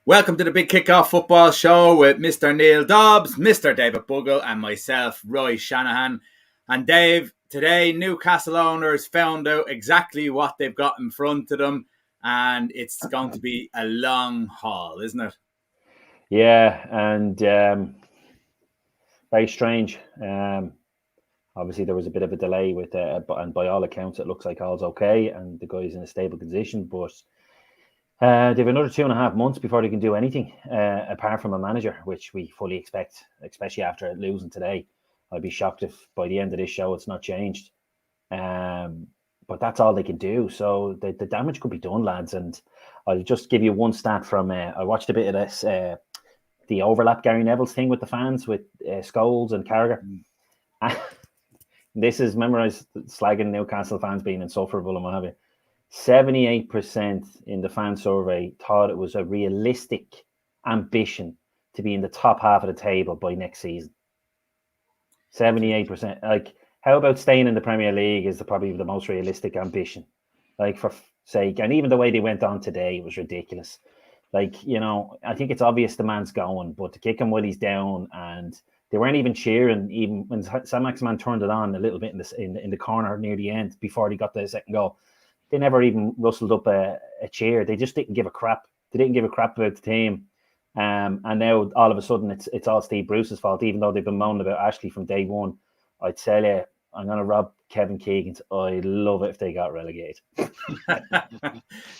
Welcome to the Big Kickoff Football Show with Mr. Neil Dobbs, Mr. David Bugle, and myself, Roy Shanahan. And Dave, today Newcastle owners found out exactly what they've got in front of them, and it's going to be a long haul, isn't it? Yeah, and very strange. Obviously, there was a bit of a delay with, and by all accounts, it looks like all's okay, and the guy's in a stable condition. But they've another 2.5 months before they can do anything apart from a manager, which we fully expect, especially after losing today. I'd be shocked if by the end of this show it's not changed. But that's all they can do. So the damage could be done, lads. And I'll just give you one stat from. I watched a bit of this. The overlap Gary Neville's thing with the fans with Scholes and Carragher. This is memorized slagging Newcastle fans being insufferable and what have you. 78% in the fan survey thought it was a realistic ambition to be in the top half of the table by next season. 78%. Like, how about staying in the Premier League is probably the most realistic ambition? Like, for sake, and even the way they went on today was ridiculous. Like, you know, I think it's obvious the man's going, but to kick him while he's down, and they weren't even cheering, even when Saint-Maximin turned it on a little bit in the corner near the end before he got the second goal. They never even rustled up a cheer. They just didn't give a crap. They didn't give a crap about the team. And now all of a sudden it's all Steve Bruce's fault, even though they've been moaning about Ashley from day one. I'd tell you, I'm going to rob Kevin Keegan's. I'd love it if they got relegated.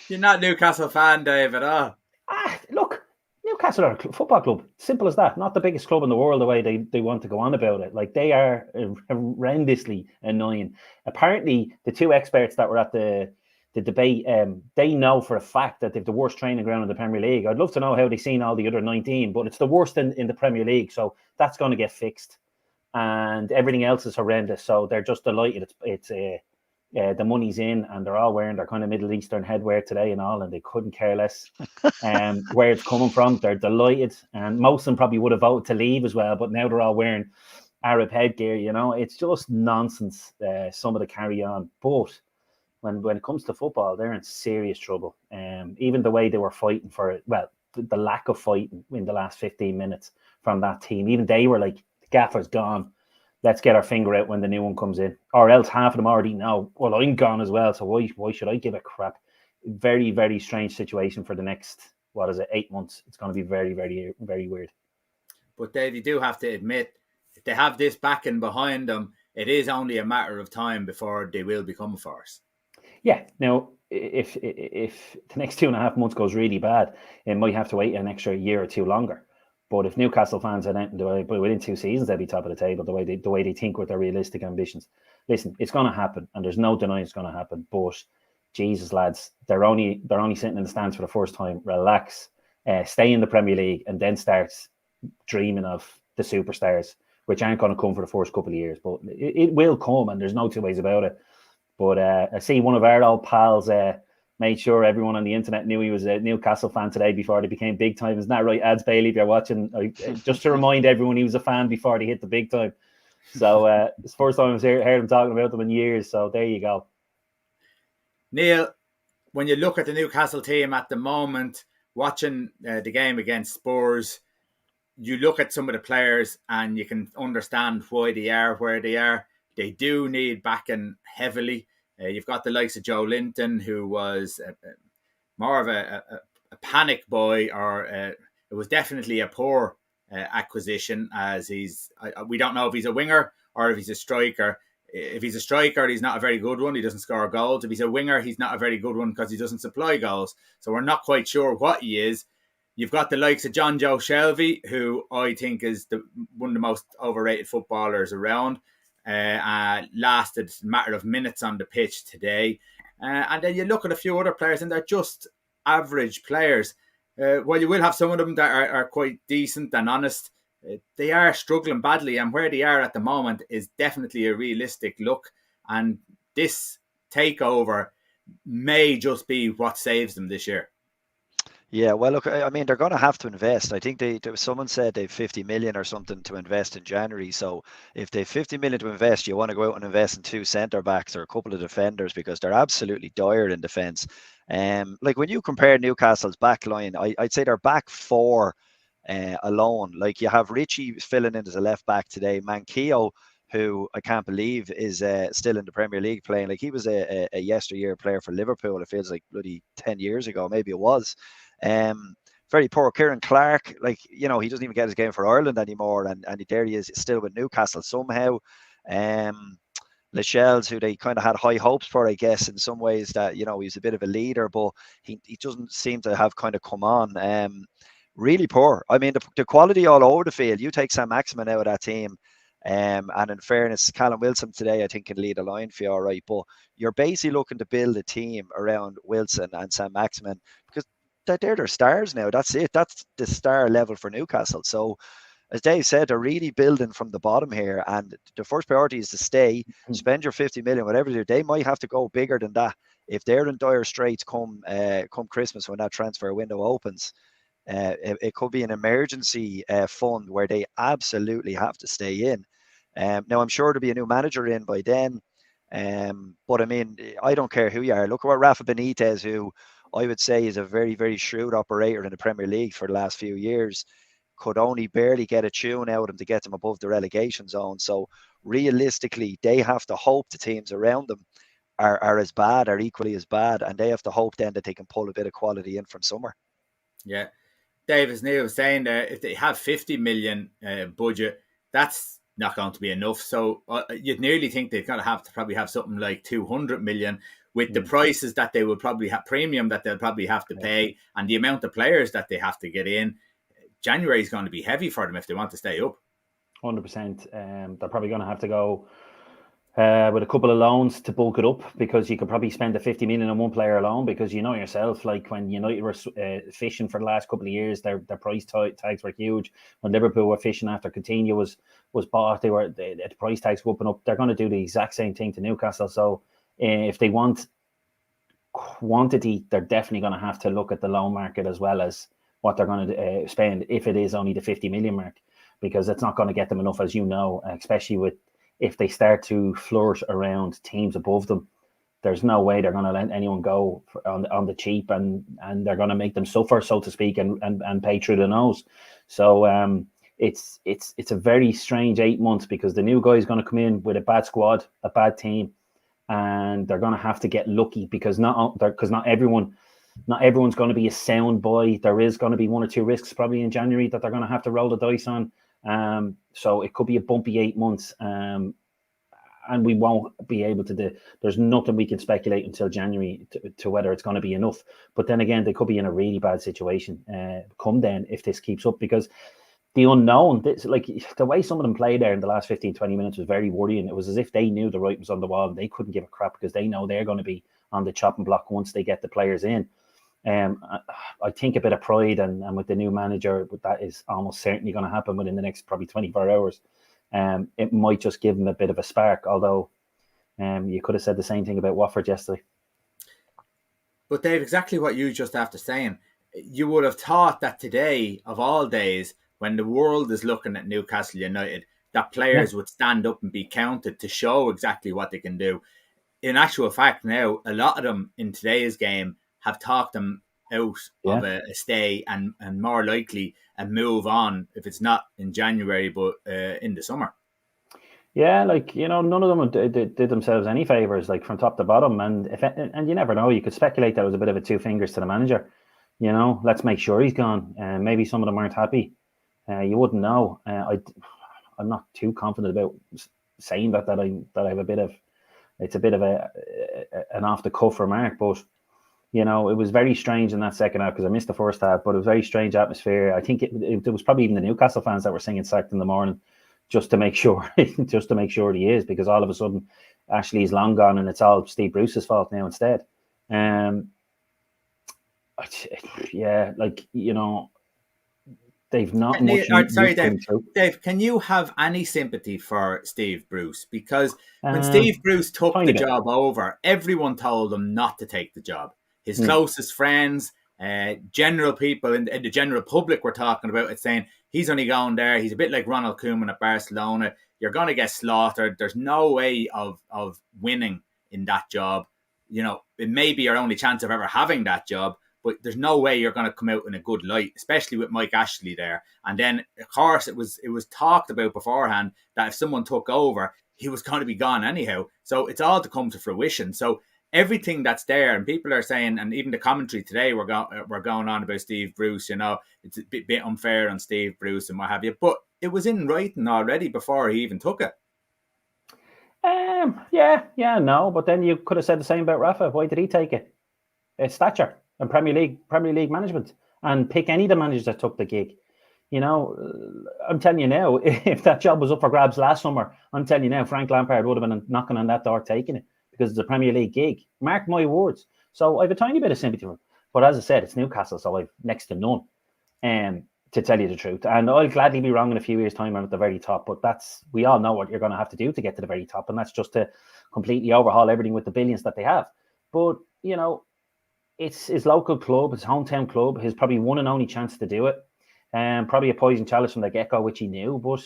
You're not a Newcastle fan, Dave, at all. Look, Newcastle are a football club. Simple as that. Not the biggest club in the world the way they want to go on about it. Like, they are horrendously annoying. Apparently, the two experts that were at the debate, they know for a fact that they've the worst training ground in the Premier League. I'd love to know how they've seen all the other 19, but it's the worst in the Premier League. So that's going to get fixed. And everything else is horrendous. So they're just delighted. It's the money's in, and they're all wearing their kind of Middle Eastern headwear today and all, and they couldn't care less where it's coming from. They're delighted, and most of them probably would have voted to leave as well, but now they're all wearing Arab headgear. You know, it's just nonsense. Some of the carry on, but when it comes to football, they're in serious trouble. Even the way they were fighting for it, well, the lack of fighting in the last 15 minutes from that team, even they were like, the gaffer's gone. Let's get our finger out when the new one comes in. Or else half of them already know, well, I'm gone as well, so why should I give a crap? Very, very strange situation for the next, 8 months. It's going to be very, very, very weird. But Dave, you do have to admit, if they have this backing behind them, it is only a matter of time before they will become a force. Yeah. Now, if the next 2.5 months goes really bad, it might have to wait an extra year or two longer. But if Newcastle fans are within 2 seasons, they'll be top of the table the way they think with their realistic ambitions. Listen, it's going to happen, and there's no denying it's going to happen. But Jesus, lads, they're only sitting in the stands for the first time. Relax, stay in the Premier League, and then start dreaming of the superstars, which aren't going to come for the first couple of years. But it will come, and there's no two ways about it. But I see one of our old pals made sure everyone on the internet knew he was a Newcastle fan today before they became big time. Isn't that right, Ads Bailey, if you're watching? Just to remind everyone he was a fan before they hit the big time. So it's the first time I've heard him talking about them in years. So there you go. Neil, when you look at the Newcastle team at the moment, watching the game against Spurs, you look at some of the players and you can understand why they are where they are. They do need backing heavily. You've got the likes of Joe Linton, who was more of a panic boy, or it was definitely a poor acquisition, as we don't know if he's a winger or if he's a striker. If he's a striker, he's not a very good one. He doesn't score goals. If he's a winger, he's not a very good one because he doesn't supply goals. So we're not quite sure what he is. You've got the likes of John Joe Shelby, who I think is one of the most overrated footballers around. Lasted a matter of minutes on the pitch today. And then you look at a few other players and they're just average players. While you will have some of them that are quite decent and honest, they are struggling badly. And where they are at the moment is definitely a realistic look. And this takeover may just be what saves them this year. Yeah, well, look, I mean, they're going to have to invest. I think someone said they've 50 million or something to invest in January. So if they've 50 million to invest, you want to go out and invest in two centre backs or a couple of defenders because they're absolutely dire in defence. Like when you compare Newcastle's back line, I'd say their back four alone. Like you have Richie filling in as a left back today, Manquillo, who I can't believe is still in the Premier League playing. Like he was a yesteryear player for Liverpool. It feels like bloody 10 years ago, maybe it was. Um, Very poor. Kieran Clark, like, he doesn't even get his game for Ireland anymore. And there he is still with Newcastle somehow. Um, Lascelles, who they kind of had high hopes for, I guess, in some ways that, he's a bit of a leader, but he doesn't seem to have kind of come on. Really poor. I mean, the quality all over the field. You take Sam Maximin out of that team, and in fairness, Callum Wilson today, I think, can lead a line for you all right. But you're basically looking to build a team around Wilson and Sam Maximin because they're their stars now. That's it. That's the star level for Newcastle. So, as Dave said, they're really building from the bottom here. And the first priority is to stay, spend your 50 million, whatever you do. They might have to go bigger than that if they're in dire straits come Christmas when that transfer window opens. It could be an emergency fund where they absolutely have to stay in. Now, I'm sure there'll be a new manager in by then. But I mean, I don't care who you are. Look at what Rafa Benitez, who I would say is a very, very shrewd operator in the Premier League for the last few years, could only barely get a tune out of him to get them above the relegation zone. So realistically, they have to hope the teams around them are as bad, are equally as bad, and they have to hope then that they can pull a bit of quality in from somewhere. Yeah. Dave, as Neil was saying there, if they have 50 million budget, that's not going to be enough. So you'd nearly think they're going to have to probably have something like 200 million with the prices that they will probably have, premium that they'll probably have to pay, and the amount of players that they have to get in. January is going to be heavy for them if they want to stay up. 100%. They're probably going to have to go with a couple of loans to bulk it up, because you could probably spend the 50 million on one player alone, because you know yourself, like when United were fishing for the last couple of years, their price tags were huge. When Liverpool were fishing after Coutinho was bought, the price tags were up and up. They're going to do the exact same thing to Newcastle. So if they want quantity, they're definitely going to have to look at the loan market as well as what they're going to spend, if it is only the 50 million mark, because it's not going to get them enough, as you know, especially if they start to flourish around teams above them. There's no way they're going to let anyone go on the cheap, and they're going to make them suffer, so to speak, and pay through the nose. So it's a very strange 8 months, because the new guy is going to come in with a bad squad, a bad team, and they're going to have to get lucky, because not everyone's going to be a sound boy. There is going to be one or two risks probably in January that they're going to have to roll the dice on. So it could be a bumpy 8 months, and we won't be able to do. There's nothing we can speculate until January to whether it's going to be enough. But then again, they could be in a really bad situation come then if this keeps up, because the unknown, like the way some of them played there in the last 15, 20 minutes was very worrying. It was as if they knew the writing was on the wall and they couldn't give a crap, because they know they're going to be on the chopping block once they get the players in. I think a bit of pride and with the new manager, that is almost certainly going to happen within the next probably 24 hours. It might just give them a bit of a spark, although you could have said the same thing about Watford yesterday. But Dave, exactly what you just after saying, you would have thought that today, of all days, when the world is looking at Newcastle United, that players would stand up and be counted to show exactly what they can do. In actual fact, now, a lot of them in today's game have talked them out of a stay and more likely a move on, if it's not in January, but in the summer. Yeah, like, none of them did themselves any favours, like from top to bottom. And you never know, you could speculate that it was a bit of a two fingers to the manager. Let's make sure he's gone. Maybe some of them aren't happy. You wouldn't know. I'm not too confident about saying that I have a bit of, it's a bit of an off the cuff remark, but it was very strange in that second half, because I missed the first half, but it was a very strange atmosphere. I think it was probably even the Newcastle fans that were singing sacked in the morning, just to make sure he is, because all of a sudden Ashley's long gone and it's all Steve Bruce's fault now instead. Yeah, like, they've not much. Sorry, Dave. Dave, can you have any sympathy for Steve Bruce? Because when Steve Bruce took the job over, everyone told him not to take the job. His closest friends General people in the general public were talking about it, saying he's only going there. He's a bit like Ronald Koeman at Barcelona. You're going to get slaughtered. There's no way of winning in that job. You know, it may be your only chance of ever having that job, but there's no way you're going to come out in a good light, especially with Mike Ashley there. And then, of course, it was talked about beforehand that if someone took over, he was going to be gone anyhow. So it's all to come to fruition. So everything that's there, and people are saying, and even the commentary today, we're going on about Steve Bruce. You know, it's a bit unfair on Steve Bruce and what have you. But it was in writing already before he even took it. No. But then you could have said the same about Rafa. Why did he take it? It's stature and Premier League management, and pick any of the managers that took the gig. You know, I'm telling you now, if that job was up for grabs last summer, I'm telling you now, Frank Lampard would have been knocking on that door taking it, because it's a Premier League gig. Mark my words. So I have a tiny bit of sympathy for him. But as I said, it's Newcastle, so I've next to none, to tell you the truth. And I'll gladly be wrong in a few years' time. I'm at the very top. But we all know what you're going to have to do to get to the very top. And that's just to completely overhaul everything with the billions that they have. But, you know, it's his local club, his hometown club, his probably one and only chance to do it. Probably a poison chalice from the get-go, which he knew. But,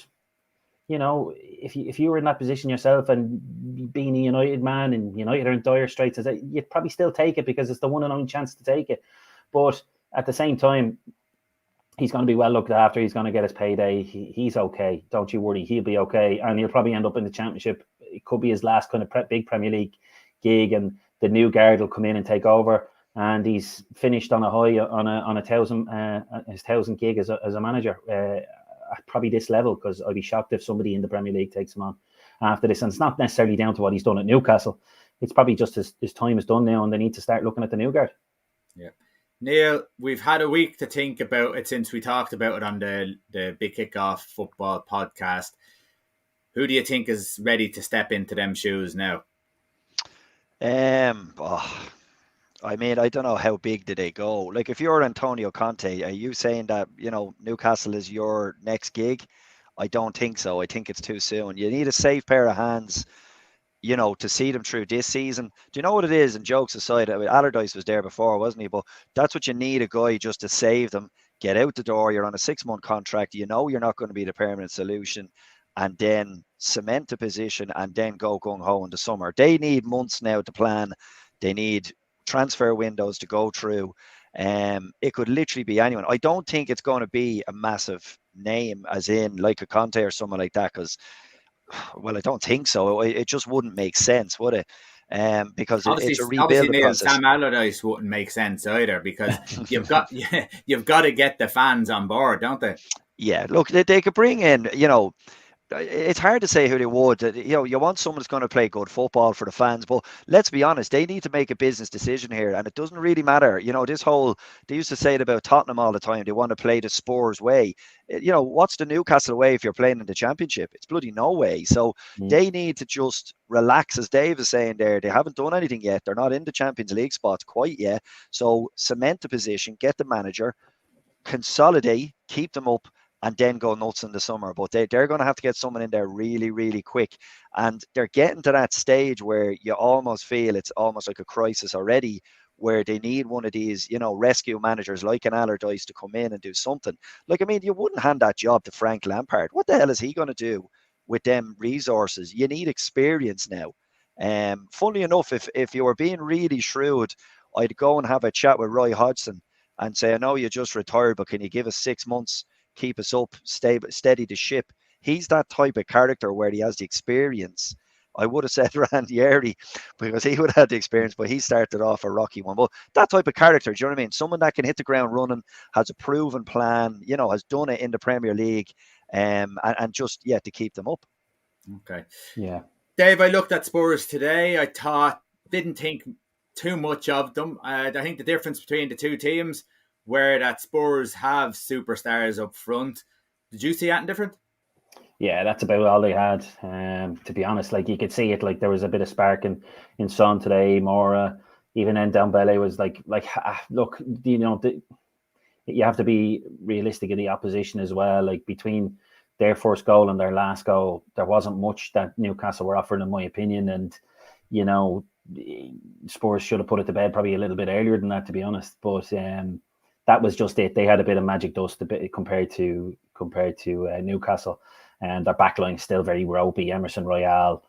you know, if you were in that position yourself and being a United man and United are in dire straits, you'd probably still take it because it's the one and only chance to take it. But at the same time, he's going to be well looked after. He's going to get his payday. He's okay. Don't you worry. He'll be okay. And he'll probably end up in the Championship. It could be his last kind of big Premier League gig, and the new guard will come in and take over. And he's finished on a high on a 1,000 gig as a manager. At probably this level, because I'd be shocked if somebody in the Premier League takes him on after this. And it's not necessarily down to what he's done at Newcastle. It's probably just his time is done now, and they need to start looking at the new guard. Yeah. Neil, we've had a week to think about it since we talked about it on the Big Kickoff Football podcast. Who do you think is ready to step into them shoes now? I mean, I don't know how big do they go. Like, if you're Antonio Conte, are you saying that, Newcastle is your next gig? I don't think so. I think it's too soon. You need a safe pair of hands, to see them through this season. Do you know what it is? And jokes aside, I mean, Allardyce was there before, wasn't he? But that's what you need, a guy just to save them, get out the door. You're on a 6-month contract. You're not going to be the permanent solution, and then cement the position and then go gung-ho in the summer. They need months now to plan. They need transfer windows to go through. It could literally be anyone. I don't think it's going to be a massive name, as in like a Conte or someone like that, because, well, I don't think so. It just wouldn't make sense, would it? Because it's a rebuild process. Sam Allardyce wouldn't make sense either, because you've got to get the fans on board, don't they? Yeah, look, they could bring in, it's hard to say who they would. You want someone that's going to play good football for the fans, but let's be honest, they need to make a business decision here, and it doesn't really matter. They used to say it about Tottenham all the time. They want to play the Spurs way. What's the Newcastle way if you're playing in the Championship? It's bloody no way. So they need to just relax, as Dave is saying there. They haven't done anything yet. They're not in the Champions League spots quite yet. So cement the position, get the manager, consolidate, keep them up, and then go nuts in the summer. But they're going to have to get someone in there really, really quick. And they're getting to that stage where you almost feel it's almost like a crisis already, where they need one of these, rescue managers like an Allardyce to come in and do something. Like, I mean, you wouldn't hand that job to Frank Lampard. What the hell is he going to do with them resources? You need experience now. Funnily enough, if you were being really shrewd, I'd go and have a chat with Roy Hodgson and say, I know you just retired, but can you give us 6 months? Keep us up, steady the ship. He's that type of character where he has the experience. I would have said Ranieri because he would have had the experience, but he started off a rocky one. But that type of character, do you know what I mean? Someone that can hit the ground running, has a proven plan, has done it in the Premier League, and just, to keep them up. Okay. Yeah. Dave, I looked at Spurs today. Didn't think too much of them. I think the difference between the two teams, where that Spurs have superstars up front. Did you see anything different? Yeah, that's about all they had. To be honest, like, you could see it. Like, there was a bit of spark in Son today. Mora, even Ndombele was like, look, you have to be realistic in the opposition as well. Like, between their first goal and their last goal, there wasn't much that Newcastle were offering, in my opinion. And Spurs should have put it to bed probably a little bit earlier than that, to be honest. But that was just it. They had a bit of magic dust compared to Newcastle, and their backline is still very ropey. Emerson Royale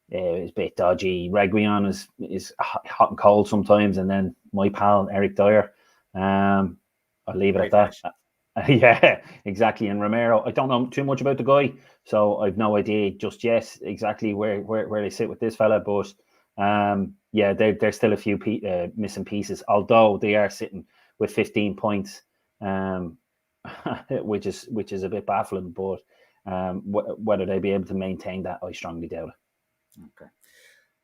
is a bit dodgy. Reguilon is hot and cold sometimes, and then my pal Eric Dyer. I'll leave it at that. Yeah, exactly. And Romero, I don't know too much about the guy, so I've no idea just yet exactly where they sit with this fella. But yeah, there's still a few missing pieces, although they are sitting with 15 points, which is a bit baffling. But whether they be able to maintain that, I strongly doubt it.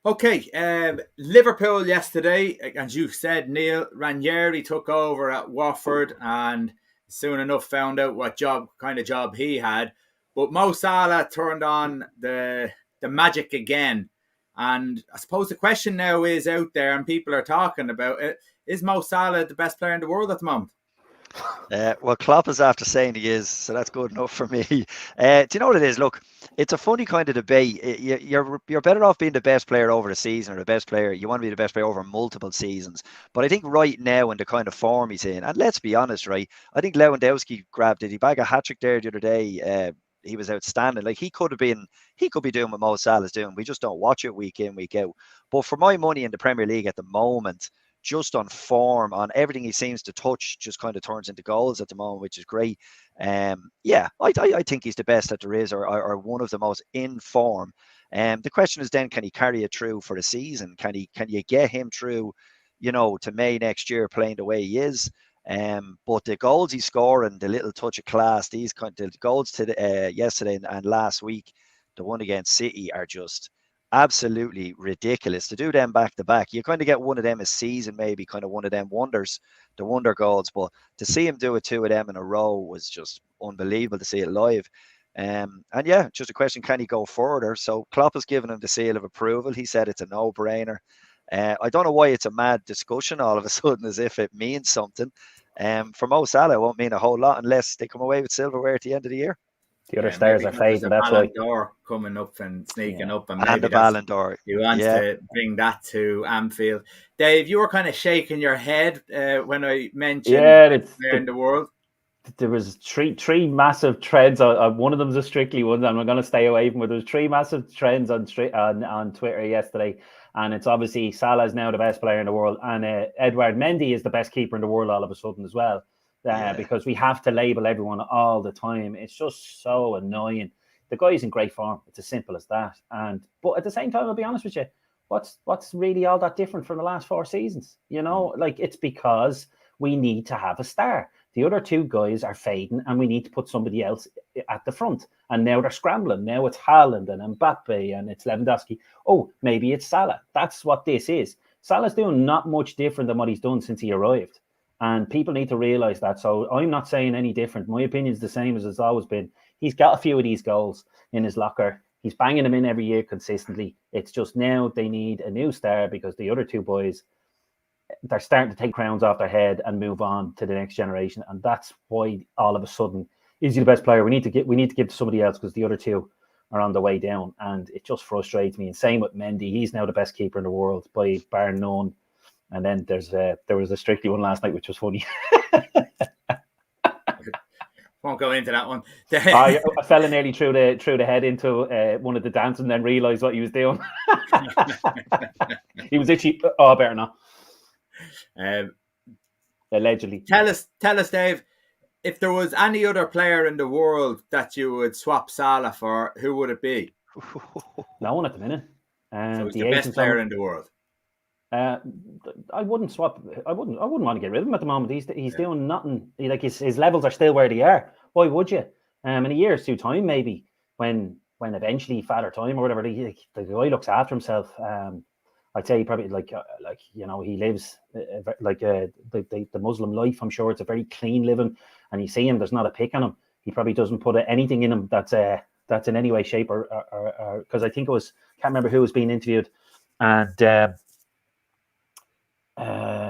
Okay. Liverpool yesterday, as you said, Neil, Ranieri took over at Watford and soon enough found out what kind of job he had. But Mo Salah turned on the magic again. And I suppose the question now is out there and people are talking about it. Is Mo Salah the best player in the world at the moment? Well, Klopp is after saying he is, so that's good enough for me. Do you know what it is? Look, it's a funny kind of debate. You're better off being the best player over a season, or the best player. You want to be the best player over multiple seasons. But I think right now, in the kind of form he's in, and let's be honest, right? I think Lewandowski did he bag a hat trick there the other day? He was outstanding. Like he could be doing what Mo Salah's doing. We just don't watch it week in, week out. But for my money in the Premier League at the moment, just on form, on everything he seems to touch, just kind of turns into goals at the moment, which is great. Yeah, I think he's the best that there is, or one of the most in form. The question is then, can he carry it through for the season? Can you get him through, to May next year playing the way he is? But the goals he's scoring, the little touch of class, the goals to yesterday and last week, the one against City, are just absolutely ridiculous. To do them back to back, you kind of get one of them a season, maybe kind of one of them wonders, the wonder goals. But to see him do it, two of them in a row, was just unbelievable to see it live. And yeah, just a question, can he go further? So Klopp has given him the seal of approval. He said it's a no-brainer. I don't know why it's a mad discussion all of a sudden, as if it means something. For Mo Salah, it won't mean a whole lot unless they come away with silverware at the end of the year. The other stars are fading, that's why. D'Or coming up and sneaking up, and the Ballon d'Or. He wants to bring that to Anfield. Dave, you were kind of shaking your head when I mentioned player in the world. There was three massive trends. One of them is a Strictly one, and I'm going to stay away from it. There was three massive trends on Twitter yesterday, and it's obviously Salah is now the best player in the world, and Edouard Mendy is the best keeper in the world all of a sudden as well. Because we have to label everyone all the time. It's just so annoying. The guy's in great form. It's as simple as that. But at the same time, I'll be honest with you, what's really all that different from the last 4 seasons? It's because we need to have a star. The other two guys are fading, and we need to put somebody else at the front. And now they're scrambling. Now it's Haaland and Mbappe and it's Lewandowski. Oh, maybe it's Salah. That's what this is. Salah's doing not much different than what he's done since he arrived. And people need to realise that. So I'm not saying any different. My opinion is the same as it's always been. He's got a few of these goals in his locker. He's banging them in every year consistently. It's just now they need a new star because the other two boys, they're starting to take crowns off their head and move on to the next generation. And that's why all of a sudden, is he the best player? We need to give to somebody else because the other two are on the way down. And it just frustrates me. And same with Mendy. He's now the best keeper in the world by bar none. And then there was a Strictly one last night, which was funny. Won't go into that one. I fell nearly through the head into one of the dances and then realised what he was doing. He was itchy. Oh, better not. Allegedly. Tell us, Dave, if there was any other player in the world that you would swap Salah for, who would it be? No one at the minute. So he's the best player in the world. I wouldn't swap. I wouldn't want to get rid of him at the moment. He's doing nothing. His levels are still where they are. Why would you? In a year or two time, maybe when eventually Father Time or whatever, the guy looks after himself. I'd say he probably he lives the Muslim life. I'm sure it's a very clean living, and you see him. There's not a pick on him. He probably doesn't put anything in him that's in any way, shape, or because I think can't remember who was being interviewed, and.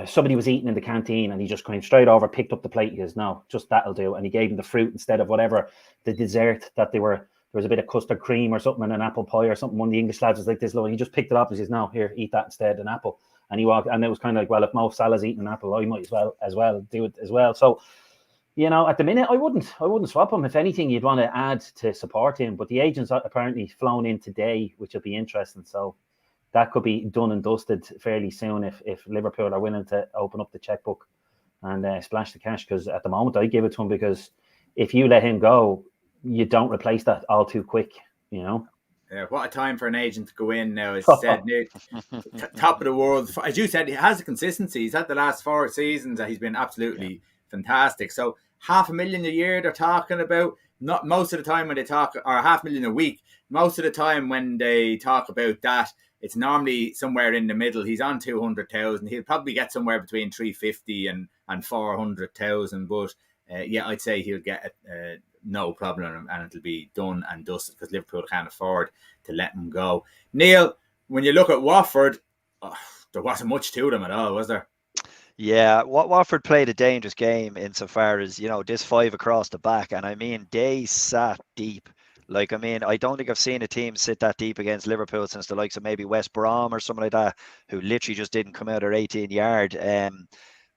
Somebody was eating in the canteen and he just came straight over, picked up the plate. He goes, no, just that'll do. And he gave him the fruit instead of whatever the dessert that they were was a bit of custard cream or something and an apple pie or something. One of the English lads was like this, he just picked it up and says, "No, here, eat that instead, an apple." And he walked, and it was kind of like, well, if Mo Salah's eating an apple, I might as well do it as well. So, at the minute, I wouldn't swap him. If anything, you'd want to add to support him. But the agent's apparently flown in today, which will be interesting. So that could be done and dusted fairly soon if Liverpool are willing to open up the checkbook and splash the cash. Because at the moment, I give it to him, because if you let him go, you don't replace that all too quick, Yeah, what a time for an agent to go in now. As said, top of the world. As you said, he has a consistency. He's had the last 4 seasons that he's been absolutely fantastic. So $500,000 a year they're talking about. Not most of the time when they talk, or $500,000 a week. Most of the time when they talk about that, it's normally somewhere in the middle. He's on 200,000. He'll probably get somewhere between 350 and 400,000. But I'd say he'll get no problem, and it'll be done and dusted, because Liverpool can't afford to let him go. Neil, when you look at Watford, there wasn't much to them at all, was there? Yeah, Watford played a dangerous game insofar as, this 5 across the back. And I mean, they sat deep. I don't think I've seen a team sit that deep against Liverpool since the likes of maybe West Brom or something like that, who literally just didn't come out their 18-yard.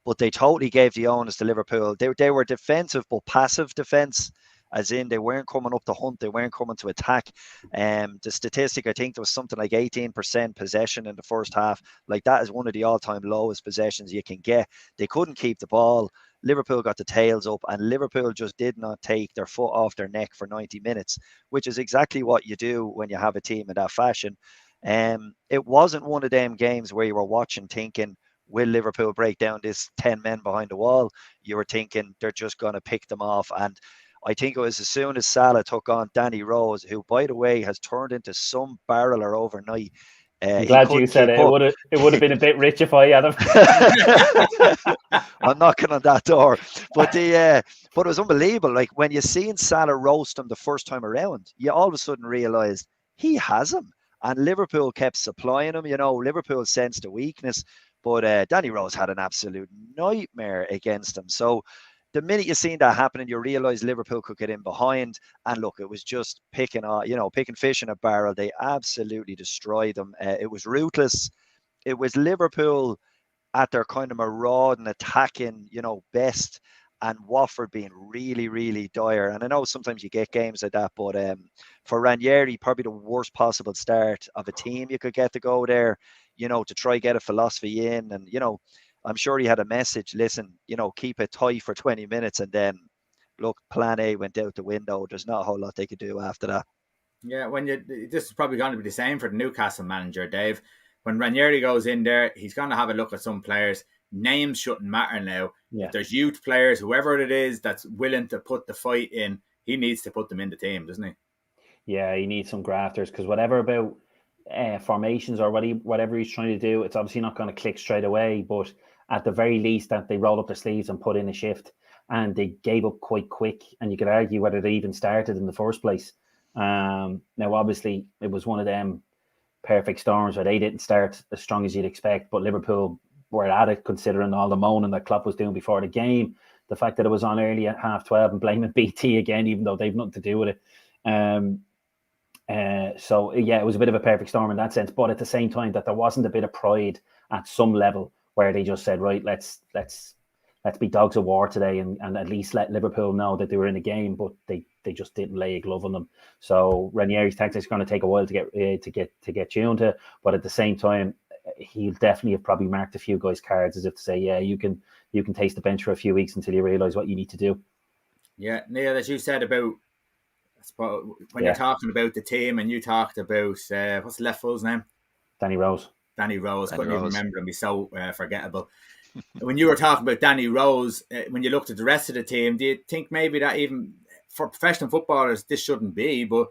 But they totally gave the onus to Liverpool. They were defensive, but passive defense, as in they weren't coming up to hunt, they weren't coming to attack. The statistic, I think there was something like 18% possession in the first half. That is one of the all-time lowest possessions you can get. They couldn't keep the ball. Liverpool got the tails up, and Liverpool just did not take their foot off their neck for 90 minutes, which is exactly what you do when you have a team in that fashion. It wasn't one of them games where you were watching thinking, will Liverpool break down this 10 men behind the wall? You were thinking they're just going to pick them off. And I think it was as soon as Salah took on Danny Rose, who, by the way, has turned into some barreler overnight. I'm glad you said it. It would have been a bit rich if I had him. I'm knocking on that door. But it was unbelievable. When you seen Salah roast him the first time around, you all of a sudden realised he has him. And Liverpool kept supplying him. Liverpool sensed a weakness. But Danny Rose had an absolute nightmare against him. So the minute you seen that happening, you realise Liverpool could get in behind. And look, it was just picking fish in a barrel. They absolutely destroyed them. It was ruthless. It was Liverpool at their kind of marauding, attacking, best, and Watford being really, really dire. And I know sometimes you get games like that, but for Ranieri, probably the worst possible start of a team you could get to go there, to try get a philosophy in. And, I'm sure he had a message, listen, keep it tight for 20 minutes. And then, look, plan A went out the window. There's not a whole lot they could do after that. Yeah, this is probably going to be the same for the Newcastle manager, Dave. When Ranieri goes in there, he's going to have a look at some players. Names shouldn't matter now. Yeah. If there's youth players, whoever it is that's willing to put the fight in, he needs to put them in the team, doesn't he? Yeah, he needs some grafters, because whatever about formations or whatever he's trying to do, it's obviously not going to click straight away. But at the very least, that they roll up their sleeves and put in a shift. And they gave up quite quick. And you could argue whether they even started in the first place. Now, obviously, it was one of them perfect storms where they didn't start as strong as you'd expect, but Liverpool were at it, considering all the moaning that Klopp was doing before the game, the fact that it was on early at 12:30 and blaming BT again, even though they've nothing to do with it. So yeah, it was a bit of a perfect storm in that sense, but at the same time that there wasn't a bit of pride at some level where they just said, right, let's be dogs of war today and at least let Liverpool know that they were in the game, but they just didn't lay a glove on them. So Ranieri's tactics are going to take a while to get tuned to, but at the same time, he'll definitely have probably marked a few guys' cards as if to say, yeah, you can taste the bench for a few weeks until you realise what you need to do. Yeah, Neil, as you said about when you're talking about the team, and you talked about what's the left full's name? Danny Rose. Couldn't even remember him. He's so forgettable. When you were talking about Danny Rose, when you looked at the rest of the team, do you think maybe that even for professional footballers this shouldn't be, but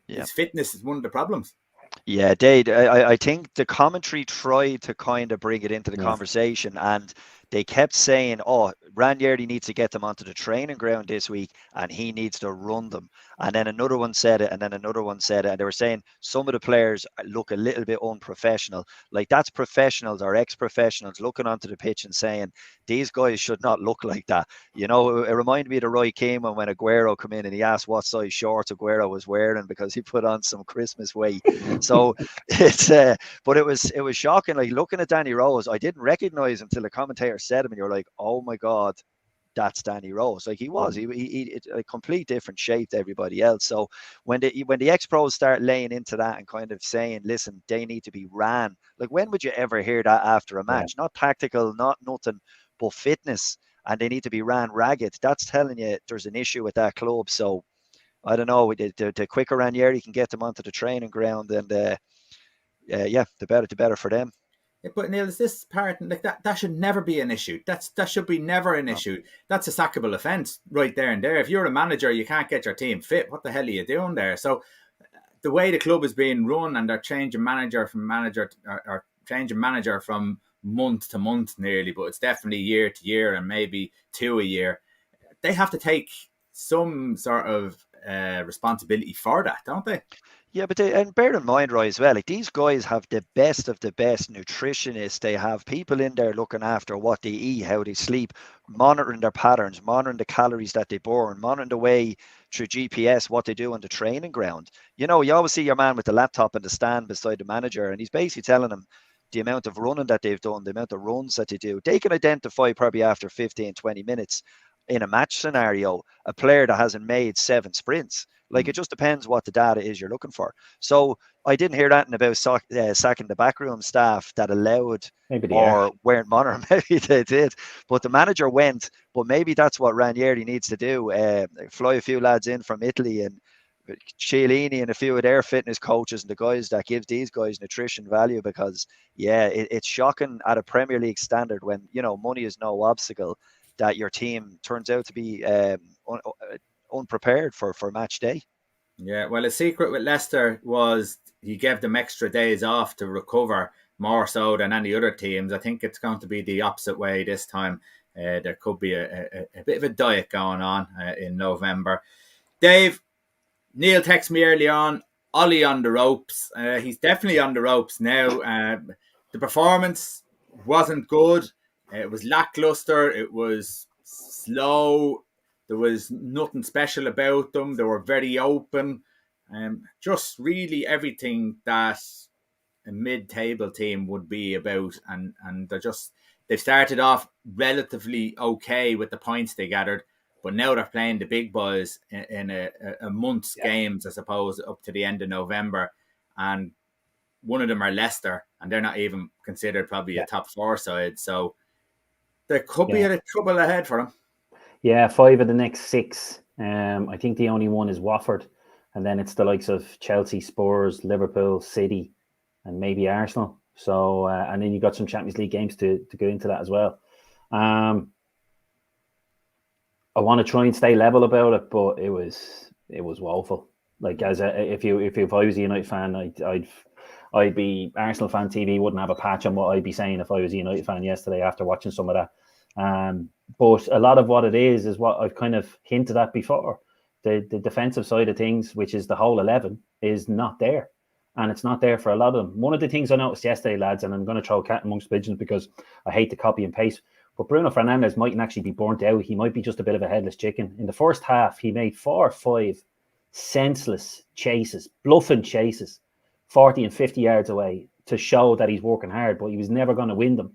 his fitness is one of the problems? Yeah, Dave, I think the commentary tried to kind of bring it into the conversation, and they kept saying, oh, Ranieri needs to get them onto the training ground this week and he needs to run them. And then another one said it, and then another one said it. And they were saying some of the players look a little bit unprofessional. Like, that's professionals or ex-professionals looking onto the pitch and saying, these guys should not look like that. You know, it reminded me of the Roy Keane when Aguero came in and he asked what size shorts Aguero was wearing because he put on some Christmas weight. So it's but it was shocking. Like, looking at Danny Rose, I didn't recognize him until the commentator said him, and you're like, oh my god, that's Danny Rose. Like, he a complete different shape to everybody else. So when the ex-pros start laying into that and kind of saying, listen, they need to be ran. Like, when would you ever hear that after a match? Not tactical, not nothing, but fitness, and they need to be ran ragged. That's telling you there's an issue with that club. So I don't know. The quicker Ranieri can get them onto the training ground, and the better for them. But Neil, is this part like that should never be an issue. That should be never an issue. That's a sackable offence right there and there. If you're a manager, you can't get your team fit. What the hell are you doing there? So the way the club is being run, and they're changing manager from month to month nearly, but it's definitely year to year and maybe 2 a year. They have to take some sort of responsibility for that, don't they? Yeah, but and bear in mind, Roy, as well, like, these guys have the best of the best nutritionists. They have people in there looking after what they eat, how they sleep, monitoring their patterns, monitoring the calories that they burn, monitoring the way through GPS what they do on the training ground. You know, you always see your man with the laptop in the stand beside the manager, and he's basically telling them the amount of running that they've done, the amount of runs that they do. They can identify probably after 15, 20 minutes in a match scenario a player that hasn't made 7 sprints. Like, it just depends what the data is you're looking for. So I didn't hear that about sacking the backroom staff that allowed or weren't monitoring. Maybe they did. But the manager went. But maybe that's what Ranieri needs to do. Fly a few lads in from Italy and Chiellini and a few of their fitness coaches and the guys that give these guys nutrition value, because, it's shocking at a Premier League standard when, you know, money is no obstacle, that your team turns out to be unprepared for match day. Yeah, well, a secret with Leicester was he gave them extra days off to recover, more so than any other teams. I think it's going to be the opposite way this time. There could be a bit of a diet going on in November. Dave, Neil texted me early on, Ollie on the ropes. He's definitely on the ropes now. The performance wasn't good. It was lackluster. It was slow. There was nothing special about them. They were very open. Just really everything that a mid-table team would be about. And they've started off relatively okay with the points they gathered, but now they're playing the big boys in a month's games, I suppose, up to the end of November. And one of them are Leicester, and they're not even considered probably a top 4 side. So there could be a trouble ahead for them. Yeah, 5 of the next 6. I think the only one is Watford, and then it's the likes of Chelsea, Spurs, Liverpool, City, and maybe Arsenal. So, and then you got some Champions League games to go into that as well. I want to try and stay level about it, but it was woeful. Like, if I was a United fan, I'd be Arsenal fan TV wouldn't have a patch on what I'd be saying if I was a United fan yesterday after watching some of that. But a lot of what it is what I've kind of hinted at before. The defensive side of things, which is the whole 11, is not there. And it's not there for a lot of them. One of the things I noticed yesterday, lads, and I'm going to throw a cat amongst pigeons because I hate to copy and paste, but Bruno Fernandes mightn't actually be burnt out. He might be just a bit of a headless chicken. In the first half, he made 4 or 5 senseless chases, bluffing chases, 40 and 50 yards away to show that he's working hard, but he was never going to win them.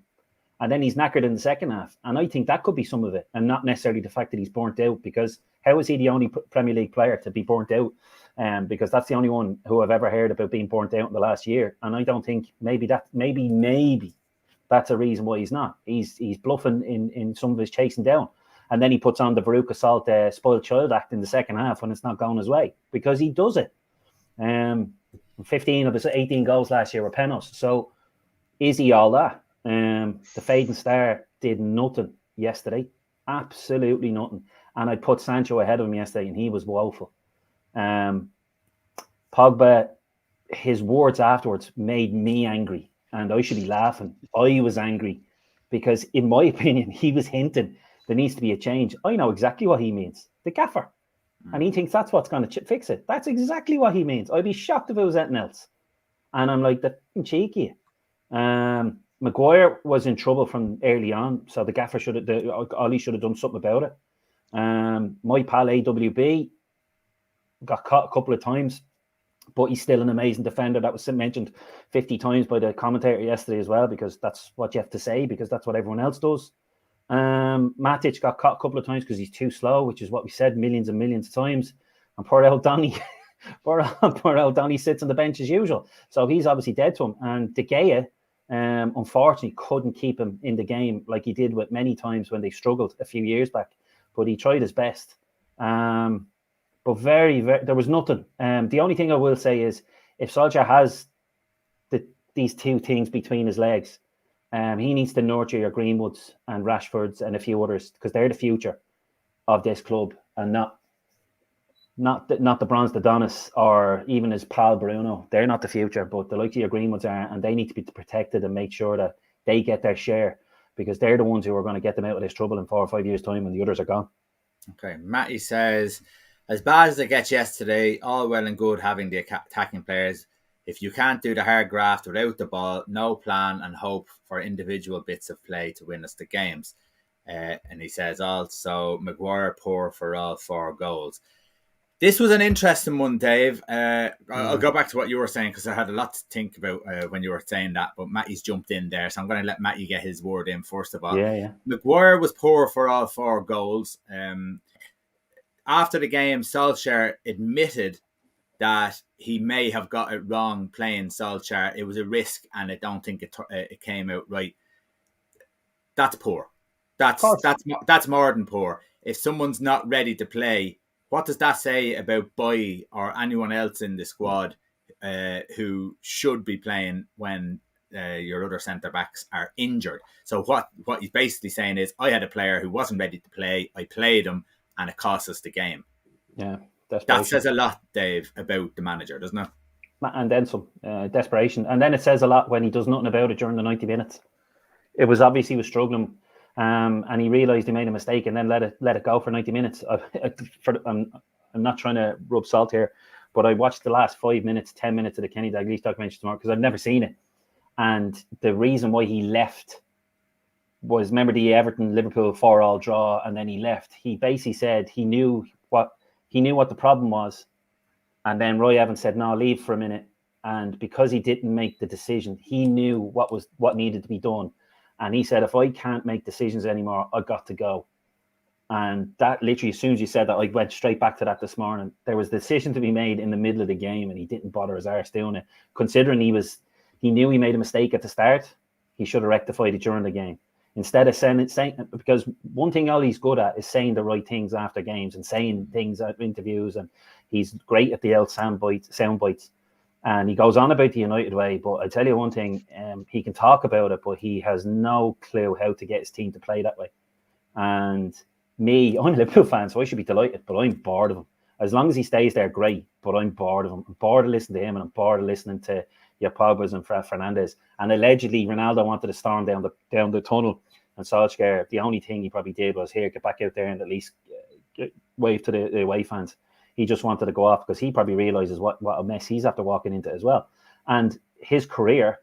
And then he's knackered in the second half. And I think that could be some of it, and not necessarily the fact that he's burnt out, because how is he the only Premier League player to be burnt out? Because that's the only one who I've ever heard about being burnt out in the last year. And I don't think maybe that's a reason why he's not. He's bluffing in some of his chasing down. And then he puts on the Veruca Salt spoiled child act in the second half when it's not going his way, because he does it. 15 of his 18 goals last year were penalties. So is he all that? The fading star did nothing yesterday, absolutely nothing. And I put Sancho ahead of him yesterday, and he was woeful. Pogba, his words afterwards made me angry, and I should be laughing. I was angry because in my opinion, he was hinting there needs to be a change. I know exactly what he means. The gaffer. And he thinks that's what's going to fix it. That's exactly what he means. I'd be shocked if it was anything else. And I'm like, that's cheeky. Maguire was in trouble from early on, so the gaffer Ollie should have done something about it. My pal AWB got caught a couple of times, but he's still an amazing defender. That was mentioned 50 times by the commentator yesterday as well, because that's what you have to say, because that's what everyone else does. Matic got caught a couple of times because he's too slow, which is what we said millions and millions of times. And poor old Donny, poor old Donny sits on the bench as usual. So he's obviously dead to him. And De Gea, unfortunately, couldn't keep him in the game like he did with many times when they struggled a few years back. But he tried his best. But there was nothing. The only thing I will say is, if Solskjaer has these two things between his legs, he needs to nurture your Greenwoods and Rashfords and a few others, because they're the future of this club, and not the Bronze Adonis or even his pal Bruno. They're not the future, but the likes of your Greenwoods are, and they need to be protected and make sure that they get their share, because they're the ones who are going to get them out of this trouble in 4 or 5 years' time when the others are gone. Okay, Matty says, as bad as it gets yesterday, all well and good having the attacking players. If you can't do the hard graft without the ball, no plan, and hope for individual bits of play to win us the games. And he says also, Maguire poor for all 4 goals. This was an interesting one, Dave. I'll go back to what you were saying, because I had a lot to think about when you were saying that, but Matty's jumped in there, so I'm going to let Matty get his word in first of all. Yeah. Maguire was poor for all 4 goals. After the game, Solskjaer admitted that he may have got it wrong playing Solskjaer. It was a risk, and I don't think it came out right. That's poor. That's more than poor. If someone's not ready to play, what does that say about Boy or anyone else in the squad who should be playing when your other centre-backs are injured? So what he's basically saying is, I had a player who wasn't ready to play, I played him, and it cost us the game. Yeah, that says a lot, Dave, about the manager, doesn't it? And then some desperation. And then it says a lot when he does nothing about it during the 90 minutes. It was obvious he was struggling, and he realised he made a mistake and then let it go for 90 minutes. I'm not trying to rub salt here, but I watched the last 5 minutes, 10 minutes of the Kenny Dalglish documentary tomorrow, because I've never seen it. And the reason why he left was, remember the Everton-Liverpool 4-4 draw, and then he left. He basically said he knew what the problem was, and then Roy Evans said, no, leave for a minute. And because he didn't make the decision, he knew what needed to be done. And he said, if I can't make decisions anymore, I got to go. And that literally, as soon as you said that, I went straight back to that this morning. There was a decision to be made in the middle of the game, and he didn't bother his arse doing it. Considering he knew he made a mistake at the start, he should have rectified it during the game. Instead of saying, because one thing Ollie's good at is saying the right things after games and saying things at interviews, and he's great at the sound bites. And he goes on about the United way, but I tell you one thing, he can talk about it, but he has no clue how to get his team to play that way. And I'm a Liverpool fan, so I should be delighted, but I'm bored of him. As long as he stays there, great, but I'm bored of him. I'm bored of listening to him, and I'm bored of listening to your Pogbas and Fernandes. And allegedly, Ronaldo wanted to storm down the tunnel, and Solskjaer, the only thing he probably did was, here, get back out there and at least wave to the away fans. He just wanted to go off, because he probably realises what a mess he's after walking into as well. And his career,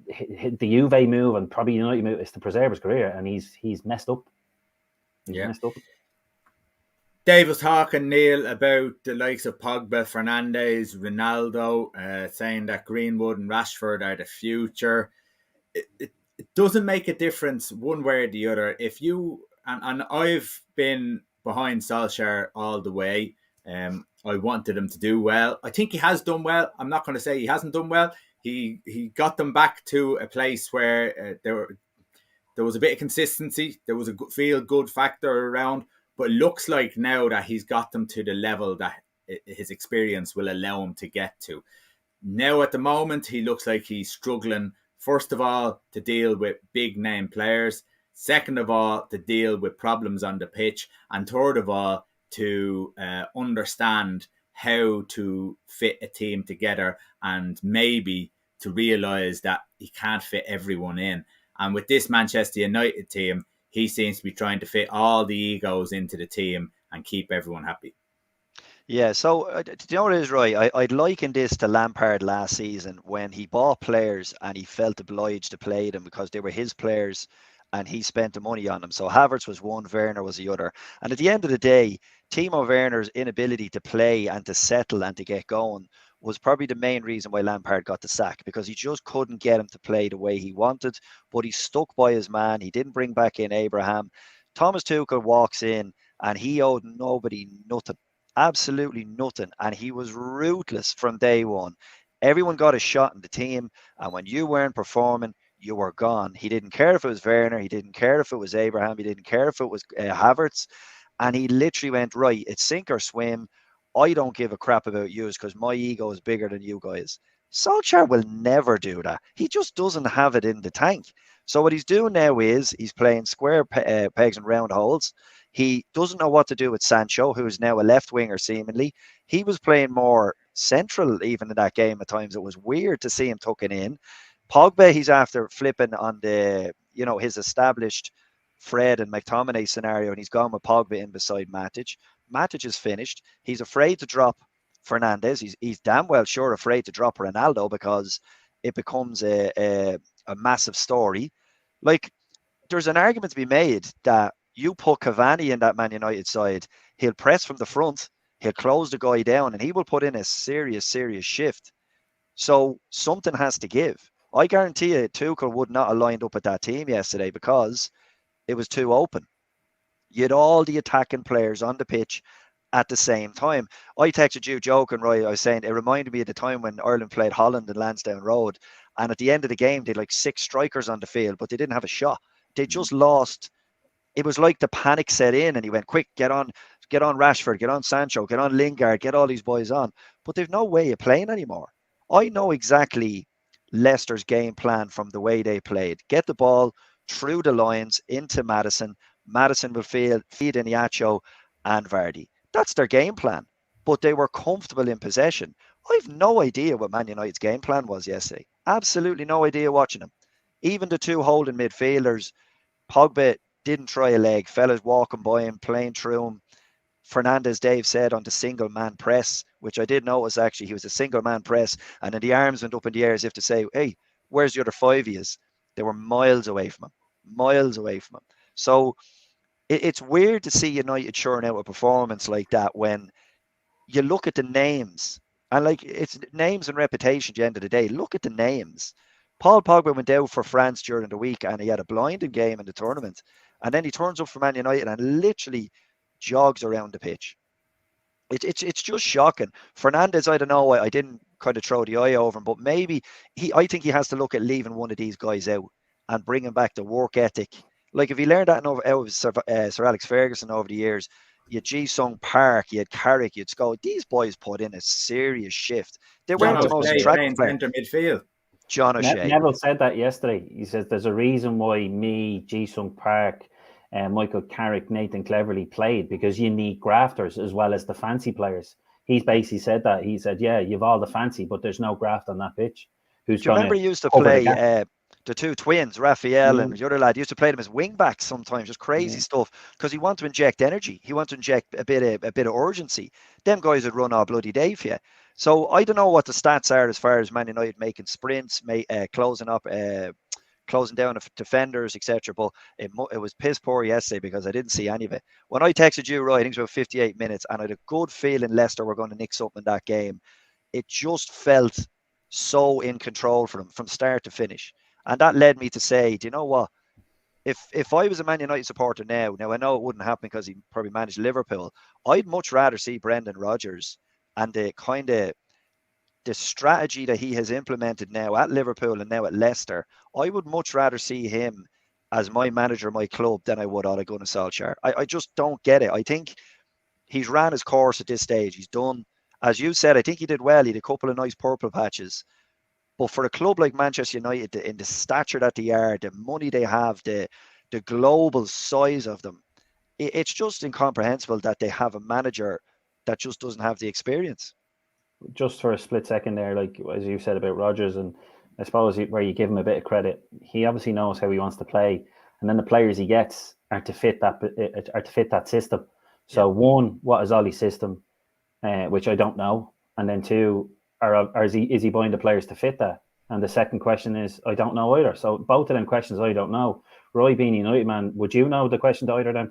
the Juve move and probably United move, is to preserve his career, and he's messed up. Messed up. Dave was talking, Neil, about the likes of Pogba, Fernandes, Ronaldo, saying that Greenwood and Rashford are the future. It doesn't make a difference one way or the other. If you and I've been behind Solskjaer all the way. I wanted him to do well. I think he has done well. I'm not going to say he hasn't done well. He got them back to a place where there was a bit of consistency. There was a feel-good factor around. But it looks like now that he's got them to the level that his experience will allow him to get to. Now, at the moment, he looks like he's struggling, first of all, to deal with big-name players. Second of all, to deal with problems on the pitch. And third of all, to understand how to fit a team together, and maybe to realise that he can't fit everyone in. And with this Manchester United team, he seems to be trying to fit all the egos into the team and keep everyone happy. Yeah, so do you know what it is, Roy? I'd liken this to Lampard last season when he bought players and he felt obliged to play them because they were his players and he spent the money on them. So Havertz was one, Werner was the other. And at the end of the day, Timo Werner's inability to play and to settle and to get going was probably the main reason why Lampard got the sack, because he just couldn't get him to play the way he wanted, but he stuck by his man. He didn't bring back in Abraham. Thomas Tuchel walks in and he owed nobody nothing, absolutely nothing. And he was ruthless from day one. Everyone got a shot in the team. And when you weren't performing, you were gone. He didn't care if it was Werner. He didn't care if it was Abraham. He didn't care if it was Havertz. And he literally went, right, it's sink or swim. I don't give a crap about you because my ego is bigger than you guys. Solskjaer will never do that. He just doesn't have it in the tank. So what he's doing now is he's playing square pegs and round holes. He doesn't know what to do with Sancho, who is now a left winger seemingly. He was playing more central even in that game at times. It was weird to see him tucking in. Pogba, he's after flipping on the, his established Fred and McTominay scenario, and he's gone with Pogba in beside Matic. Matic is finished. He's afraid to drop Fernandes. He's damn well sure afraid to drop Ronaldo because it becomes a massive story. Like, there's an argument to be made that you put Cavani in that Man United side, he'll press from the front, he'll close the guy down, and he will put in a serious shift. So something has to give. I guarantee you, Tuchel would not have lined up at that team yesterday because it was too open. You had all the attacking players on the pitch at the same time. I texted you joking, Roy. I was saying it reminded me of the time when Ireland played Holland in Lansdowne Road. And at the end of the game, they had like 6 strikers on the field, but they didn't have a shot. They just lost. It was like the panic set in and he went, quick, get on Rashford, get on Sancho, get on Lingard, get all these boys on. But they've no way of playing anymore. I know exactly Leicester's game plan from the way they played. Get the ball through the lines into Maddison. Maddison will feed Iheanacho and Vardy. That's their game plan. But they were comfortable in possession. I've no idea what Man United's game plan was yesterday. Absolutely no idea watching them. Even the two holding midfielders, Pogba didn't try a leg. Fellas walking by him, playing through him. Fernandes, Dave said, on the single man press, which I did notice actually, he was a single man press, and then the arms went up in the air as if to say, hey, where's the other 5 of yous? They were miles away from him. Miles away from him. So it's weird to see United churn out a performance like that when you look at the names, and like it's names and reputation at the end of the day. Look at the names. Paul Pogba went out for France during the week and he had a blinding game in the tournament. And then he turns up for Man United and literally jogs around the pitch. It's just shocking. Fernandes, I don't know, I didn't kind of throw the eye over him, but maybe I think he has to look at leaving one of these guys out and bringing back the work ethic. Like if he learned that out of Sir Alex Ferguson over the years, you had Ji-Sung Park, you had Carrick, you'd go, these boys put in a serious shift. They John weren't the most O'Shea attractive playing player. centre midfield. John O'Shea. Neville said that yesterday. He says there's a reason why me, Ji-Sung Park, Michael Carrick, Nathan Cleverley played, because you need grafters as well as the fancy players. He's basically said that. He said, yeah, you've all the fancy, but there's no graft on that pitch. Do you remember he used to play the two twins, Raphael and the other lad? He used to play them as wing backs sometimes, just crazy stuff, because he wanted to inject energy. He wanted to inject a bit of urgency. Them guys would run all bloody day for you. So I don't know what the stats are as far as Man United making sprints, closing down defenders, etc. But it was piss poor yesterday because I didn't see any of it. When I texted you, Roy, I think it was about 58 minutes, and I had a good feeling Leicester were going to nick something in that game. It just felt so in control for them from start to finish. And that led me to say, do you know what? If I was a Man United supporter now I know it wouldn't happen because he probably managed Liverpool, I'd much rather see Brendan Rodgers and the strategy that he has implemented now at Liverpool and now at Leicester. I would much rather see him as my manager of my club than I would Ole Gunnar Solskjaer. I just don't get it. I think he's ran his course at this stage. He's done, as you said, I think he did well. He had a couple of nice purple patches. But for a club like Manchester United, in the stature that they are, the money they have, the global size of them, it's just incomprehensible that they have a manager that just doesn't have the experience. Just for a split second there, like as you said about Rodgers and I suppose, where you give him a bit of credit. He obviously knows how he wants to play, and then the players he gets are to fit that system. So one, what is Ollie's system, which I don't know, and then two, is he buying the players to fit that? And the second question is, I don't know either. So both of them questions I don't know. Roy, being a United man, would you know the question to either of them?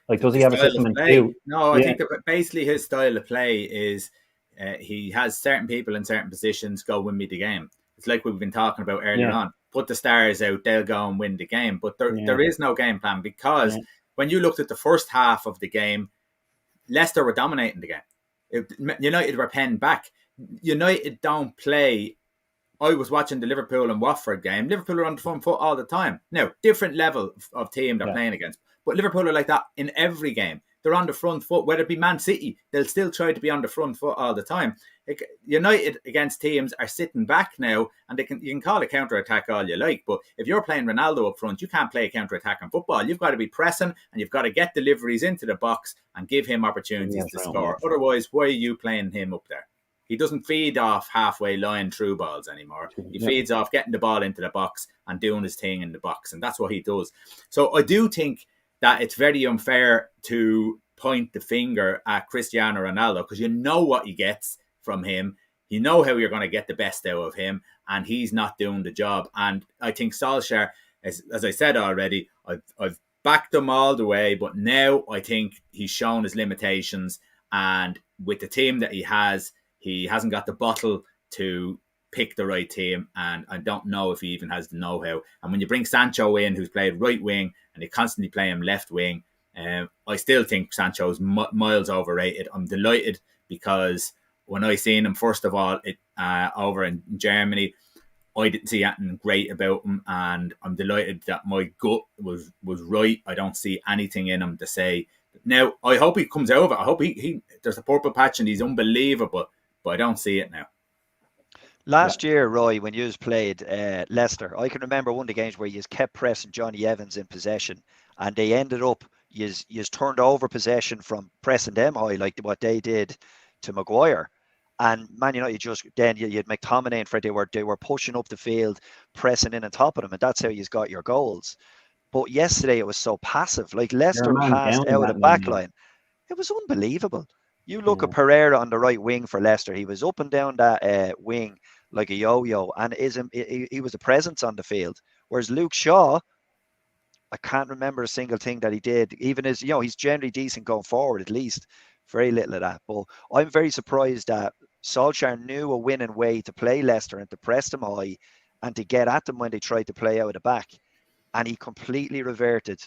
Like, does he have a system in two? No, I think that basically his style of play is he has certain people in certain positions go win me the game. It's like we've been talking about earlier on. Put the stars out, they'll go and win the game. But there is no game plan, because when you looked at the first half of the game, Leicester were dominating the game. United were penned back. United don't play. I was watching the Liverpool and Watford game. Liverpool are on the front foot all the time. Now, different level of team they're playing against. But Liverpool are like that in every game. They're on the front foot. Whether it be Man City, they'll still try to be on the front foot all the time. United against teams are sitting back now, and you can call it counter-attack all you like, but if you're playing Ronaldo up front, you can't play counter-attack in football. You've got to be pressing, and you've got to get deliveries into the box and give him opportunities to score. Otherwise, why are you playing him up there? He doesn't feed off halfway line through balls anymore. He feeds off getting the ball into the box and doing his thing in the box, and that's what he does. So I do think that it's very unfair to point the finger at Cristiano Ronaldo, because you know what he gets from him. You know how you're going to get the best out of him, and he's not doing the job. And I think Solskjaer, as I said already, I've backed him all the way, but now I think he's shown his limitations, and with the team that he hasn't got the bottle to pick the right team, and I don't know if he even has the know-how. And when you bring Sancho in, who's played right wing, and they constantly play him left wing, I still think Sancho's miles overrated. I'm delighted, because when I seen him, first of all, over in Germany, I didn't see anything great about him, and I'm delighted that my gut was right. I don't see anything in him to say. Now, I hope he comes over. I hope he there's a purple patch and he's unbelievable, but I don't see it now. Last year, Roy, when you played Leicester, I can remember one of the games where you kept pressing Johnny Evans in possession, and they ended up, you turned over possession from pressing them high, like what they did to Maguire. And Man United then you had McTominay and Fred, they were pushing up the field, pressing in on top of them, and that's how you got your goals. But yesterday it was so passive. Like, Leicester passed out of the back line. It was unbelievable. You look at Pereira on the right wing for Leicester. He was up and down that wing like a yo-yo, and he was a presence on the field. Whereas Luke Shaw, I can't remember a single thing that he did. Even as, he's generally decent going forward, at least. Very little of that. But I'm very surprised that Solskjaer knew a winning way to play Leicester and to press them high and to get at them when they tried to play out of the back. And he completely reverted,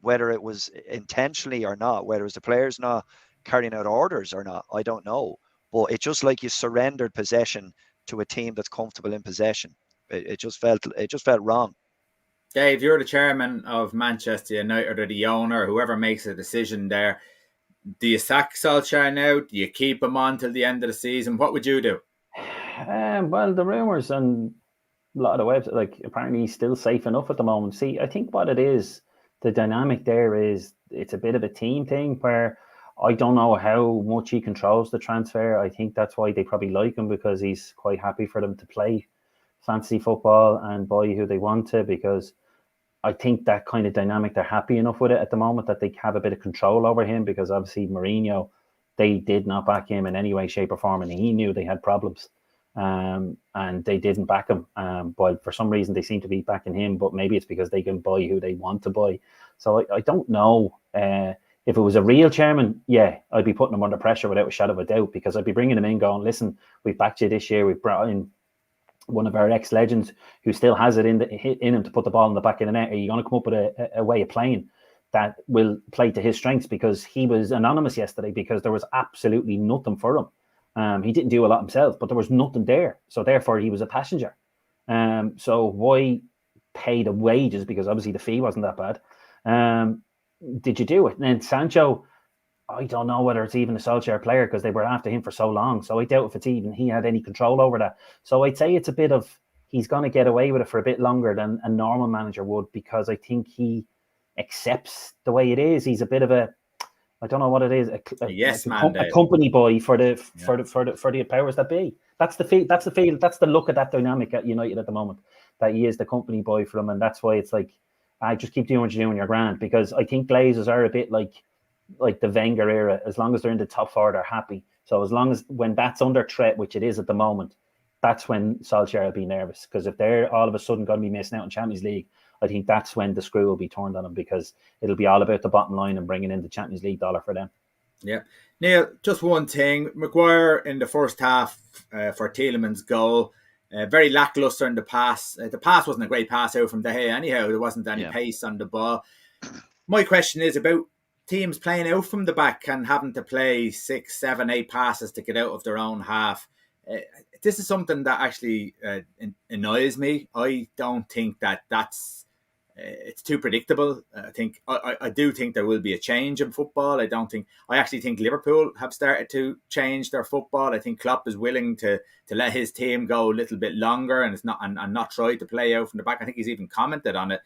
whether it was intentionally or not, whether it was the players not carrying out orders or not, I don't know. But it's just like you surrendered possession to a team that's comfortable in possession. It just felt wrong. Dave, you're the chairman of Manchester United, or the owner, whoever makes a decision there. Do you sack Solskjaer now? Do you keep him on till the end of the season? What would you do? Well, the rumours and a lot of the websites, like, apparently he's still safe enough at the moment. See, I think what it is, the dynamic there is, it's a bit of a team thing where I don't know how much he controls the transfer. I think that's why they probably like him, because he's quite happy for them to play fantasy football and buy who they want to, because I think that kind of dynamic, they're happy enough with it at the moment that they have a bit of control over him, because obviously Mourinho, they did not back him in any way, shape or form, and he knew they had problems. And they didn't back him. But for some reason, they seem to be backing him, but maybe it's because they can buy who they want to buy. So I don't know. If it was a real chairman, I'd be putting him under pressure without a shadow of a doubt, because I'd be bringing him in going, listen, we've backed you this year. We've brought in one of our ex-legends who still has it in him to put the ball in the back of the net. Are you going to come up with a way of playing that will play to his strengths? Because he was anonymous yesterday, because there was absolutely nothing for him. He didn't do a lot himself, but there was nothing there. So therefore, he was a passenger. So why pay the wages? Because obviously the fee wasn't that bad. Did you do it? And then Sancho, I don't know whether it's even a Solskjaer player, because they were after him for so long. So I doubt if it's even he had any control over that. So I'd say it's a bit of, he's going to get away with it for a bit longer than a normal manager would, because I think he accepts the way it is. He's a bit of a, I don't know what it is. Yes, A company boy for the powers that be. That's the feel. That's the look at that dynamic at United at the moment. That he is the company boy for them, and that's why it's like, I just keep doing what you're doing, you're grand. Because I think Glazers are a bit like the Wenger era. As long as they're in the top four, they're happy. So as long as when that's under threat, which it is at the moment, that's when Solskjaer will be nervous. Because if they're all of a sudden going to be missing out on Champions League, I think that's when the screw will be turned on them, because it'll be all about the bottom line and bringing in the Champions League dollar for them. Yeah. Neil, just one thing. Maguire in the first half for Tielemans' goal, very lackluster in the pass. The pass wasn't a great pass out from De Gea anyhow. There wasn't any pace on the ball. My question is about teams playing out from the back and having to play 6, 7, 8 passes to get out of their own half. This is something that actually annoys me. I don't think that's it's too predictable. I do think there will be a change in football. I actually think Liverpool have started to change their football. I think Klopp is willing to let his team go a little bit longer and not try to play out from the back. I think he's even commented on it.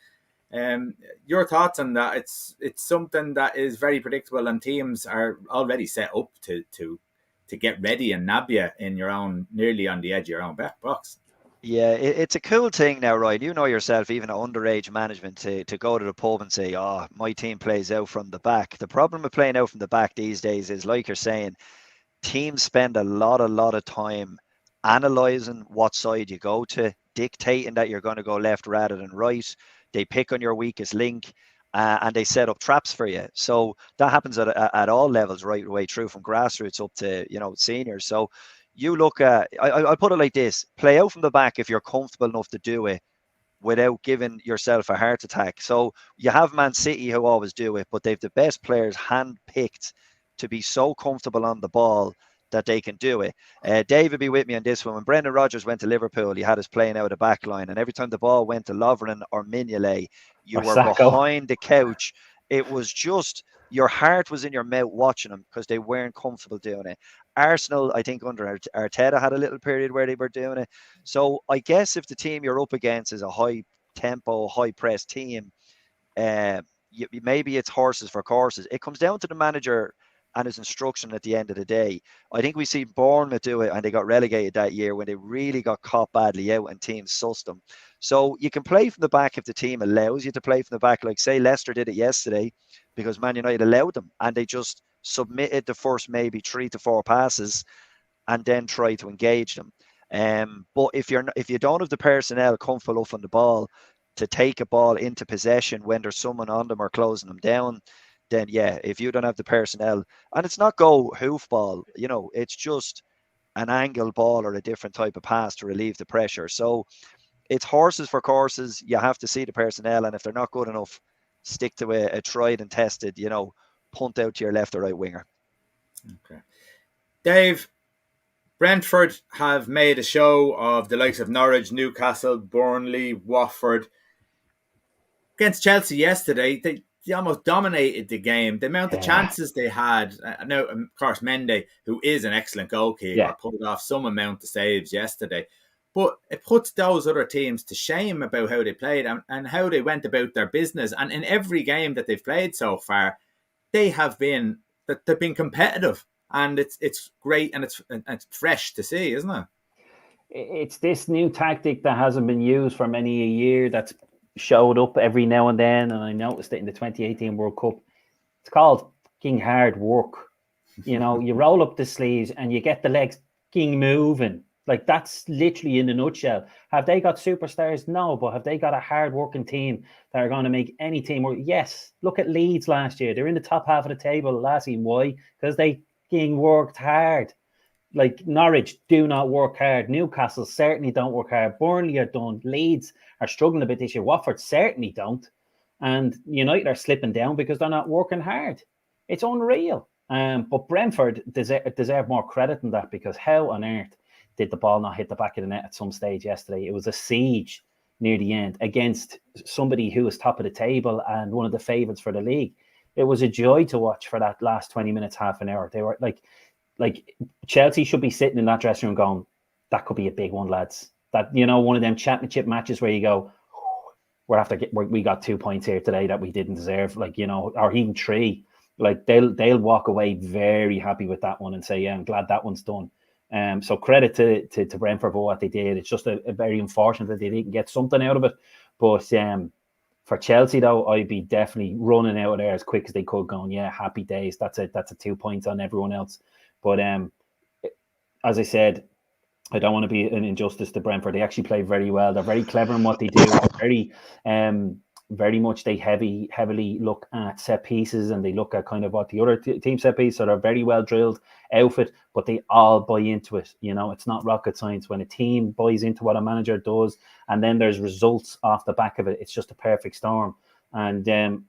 Your thoughts on that? It's something that is very predictable, and teams are already set up to get ready and nab you in your own, nearly on the edge of your own back box. Yeah, it's a cool thing now, Ryan. You know yourself, even at underage management, to go to the pub and say, oh, my team plays out from the back. The problem with playing out from the back these days is, like you're saying, teams spend a lot of time analysing what side you go to, dictating that you're going to go left rather than right. They pick on your weakest link, and they set up traps for you. So that happens at all levels, right away through, from grassroots up to seniors. So you look at, I'll put it like this: play out from the back if you're comfortable enough to do it without giving yourself a heart attack. So you have Man City who always do it, but they've the best players handpicked to be so comfortable on the ball that they can do it. Dave would be with me on this one. When Brendan Rodgers went to Liverpool, he had us playing out of the back line, and every time the ball went to Lovren or Mignolet, you were behind the couch. It was just, your heart was in your mouth watching them because they weren't comfortable doing it. Arsenal, I think under Arteta, had a little period where they were doing it. So I guess if the team you're up against is a high tempo, high press team, maybe it's horses for courses. It comes down to the manager and his instruction at the end of the day. I think we see Bournemouth do it, and they got relegated that year when they really got caught badly out and teams sussed them. So you can play from the back if the team allows you to play from the back, like say Leicester did it yesterday, because Man United allowed them, and they just submitted the first maybe 3 to 4 passes and then try to engage them. But if you don't have the personnel comfortable enough on the ball to take a ball into possession when there's someone on them or closing them down, then yeah, if you don't have the personnel, and it's not go hoofball, it's just an angle ball or a different type of pass to relieve the pressure. So it's horses for courses. You have to see the personnel, and if they're not good enough, stick to a tried and tested, punt out to your left or right winger. Okay. Dave, Brentford have made a show of the likes of Norwich, Newcastle, Burnley, Watford. Against Chelsea yesterday, they almost dominated the game. The amount of chances they had. Now, of course, Mendy, who is an excellent goalkeeper, pulled off some amount of saves yesterday. But it puts those other teams to shame about how they played and how they went about their business. And in every game that they've played so far, they've been competitive. And it's great, and it's fresh to see, isn't it? It's this new tactic that hasn't been used for many a year that's showed up every now and then, and I noticed it in the 2018 World Cup. It's called fucking hard work. You roll up the sleeves and you get the legs fucking moving. Like, that's literally in a nutshell. Have they got superstars? No, but have they got a hard-working team that are going to make any team work? Yes. Look at Leeds last year. They're in the top half of the table last year. Why? Because they fucking worked hard. Like, Norwich do not work hard. Newcastle certainly don't work hard. Burnley are done. Leeds are struggling a bit this year. Watford certainly don't. And United are slipping down because they're not working hard. It's unreal. But Brentford deserve more credit than that, because how on earth did the ball not hit the back of the net at some stage yesterday? It was a siege near the end against somebody who was top of the table and one of the favourites for the league. It was a joy to watch for that last 20 minutes, half an hour. They were like Chelsea should be sitting in that dressing room going, that could be a big one, lads. That, one of them championship matches where you go, we got 2 points here today that we didn't deserve, or even 3. like they'll walk away very happy with that one and say, yeah, I'm glad that one's done. So credit to Brentford for what they did. It's just a very unfortunate that they didn't get something out of it. But for Chelsea though, I'd be definitely running out of there as quick as they could, going, yeah, happy days. That's a 2 points on everyone else. But as I said, I don't want to be an injustice to Brentford. They actually play very well. They're very clever in what they do. They're very much they heavily look at set pieces, and they look at kind of what the other team set piece. So they're very well drilled outfit, but they all buy into it. It's not rocket science. When a team buys into what a manager does, and then there's results off the back of it, it's just a perfect storm. And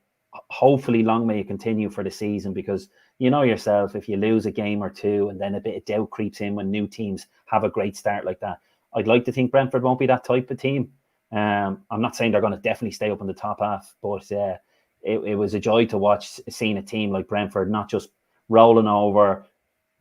hopefully long may it continue for the season, because yourself, if you lose a game or two and then a bit of doubt creeps in when new teams have a great start like that, I'd like to think Brentford won't be that type of team. I'm not saying they're going to definitely stay up in the top half, but it was a joy to watch, seeing a team like Brentford not just rolling over.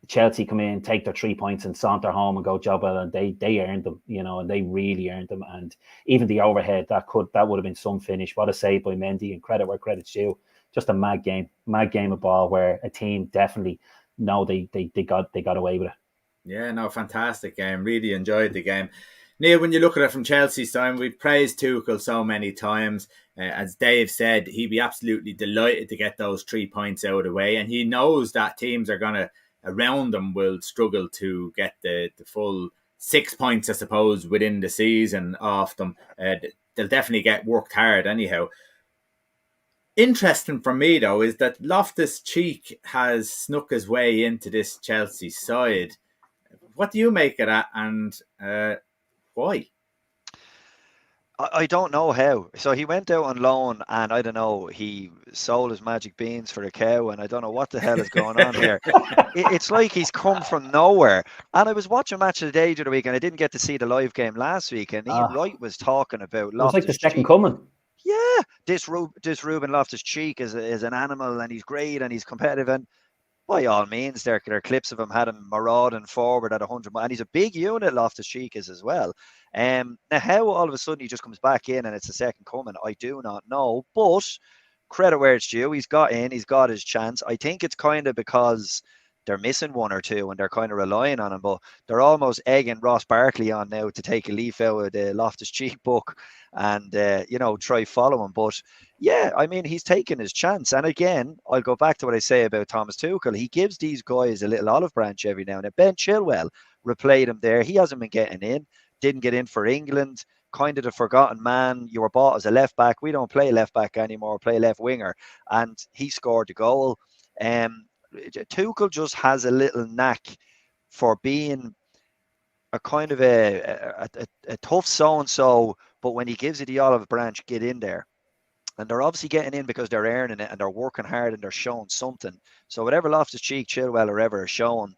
Chelsea come in, take their 3 points and saunter home and go job well, and they earned them, and they really earned them. And even the overhead, that would have been some finish. What a save by Mendy, and credit where credit's due. Just a mad game of ball where a team definitely know they got away with it. Yeah, no, fantastic game. Really enjoyed the game. Neil, when you look at it from Chelsea's time, we've praised Tuchel so many times. As Dave said, he'd be absolutely delighted to get those 3 points out of the way. And he knows that teams are going to, around them, will struggle to get the full 6 points, I suppose, within the season off them. They'll definitely get worked hard anyhow. Interesting for me, though, is that Loftus-Cheek has snuck his way into this Chelsea side. What do you make of that, and why? I don't know how. So he went out on loan, and I don't know, he sold his magic beans for a cow, and I don't know what the hell is going on here. It's like he's come from nowhere. And I was watching Match of the Day the other week, and I didn't get to see the live game last week, and Ian Wright was talking about Loftus-Cheek. It was like the second coming. Yeah, this Ruben Loftus-Cheek is an animal, and he's great, and he's competitive, and by all means, there are clips of him had him marauding forward at 100, and he's a big unit. Loftus-Cheek is as well. Now, how all of a sudden he just comes back in and it's the second coming, I do not know. But credit where it's due, he's got in, he's got his chance. I think it's kind of because they're missing one or two and they're kind of relying on him, but they're almost egging Ross Barkley on now to take a leaf out of the Loftus-Cheek book and try follow him. But yeah, I mean, he's taken his chance. And again, I'll go back to what I say about Thomas Tuchel. He gives these guys a little olive branch every now and then. Ben Chilwell replayed him there. He hasn't been getting in, didn't get in for England, kind of the forgotten man. You were bought as a left back. We don't play left back anymore, play left winger. And he scored the goal. Tuchel just has a little knack for being a kind of a tough so-and-so, but when he gives you the olive branch, get in there. And they're obviously getting in because they're earning it and they're working hard and they're showing something. So whatever Loftus-Cheek, Chilwell, or ever are showing,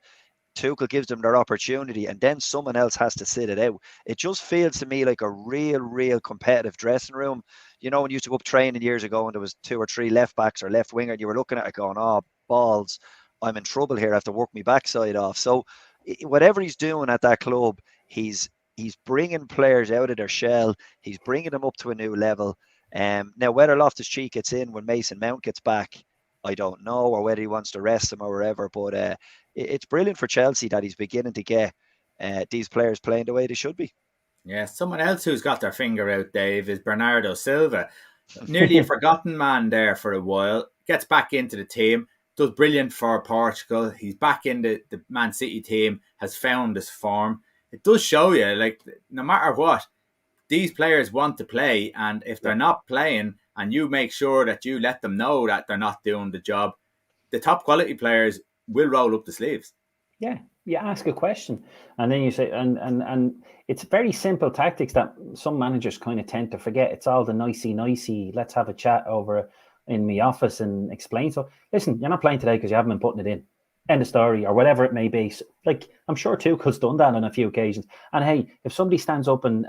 Tuchel gives them their opportunity, and then someone else has to sit it out. It just feels to me like a real competitive dressing room. When you used to go up training years ago and there was 2 or 3 left backs or left winger, and you were looking at it going, oh, balls, I'm in trouble here. I have to work my backside off. So whatever he's doing at that club, he's bringing players out of their shell. He's bringing them up to a new level. Now, whether Loftus-Cheek gets in when Mason Mount gets back, I don't know, or whether he wants to rest him or whatever. But it's brilliant for Chelsea that he's beginning to get these players playing the way they should be. Yeah, someone else who's got their finger out, Dave, is Bernardo Silva. Nearly a forgotten man there for a while. Gets back into the team. Does brilliant for Portugal. He's back in the Man City team. Has found his form. It does show you, like, no matter what, these players want to play. And if they're not playing, and you make sure that you let them know that they're not doing the job, the top quality players will roll up the sleeves. Yeah, you ask a question, and then you say, and it's very simple tactics that some managers kind of tend to forget. It's all the nicey. Let's have a chat over in my office and explain. So listen, you're not playing today because you haven't been putting it in. End of story, or whatever it may be. So, like, I'm sure Tuchel's done that on a few occasions. And hey, if somebody stands up and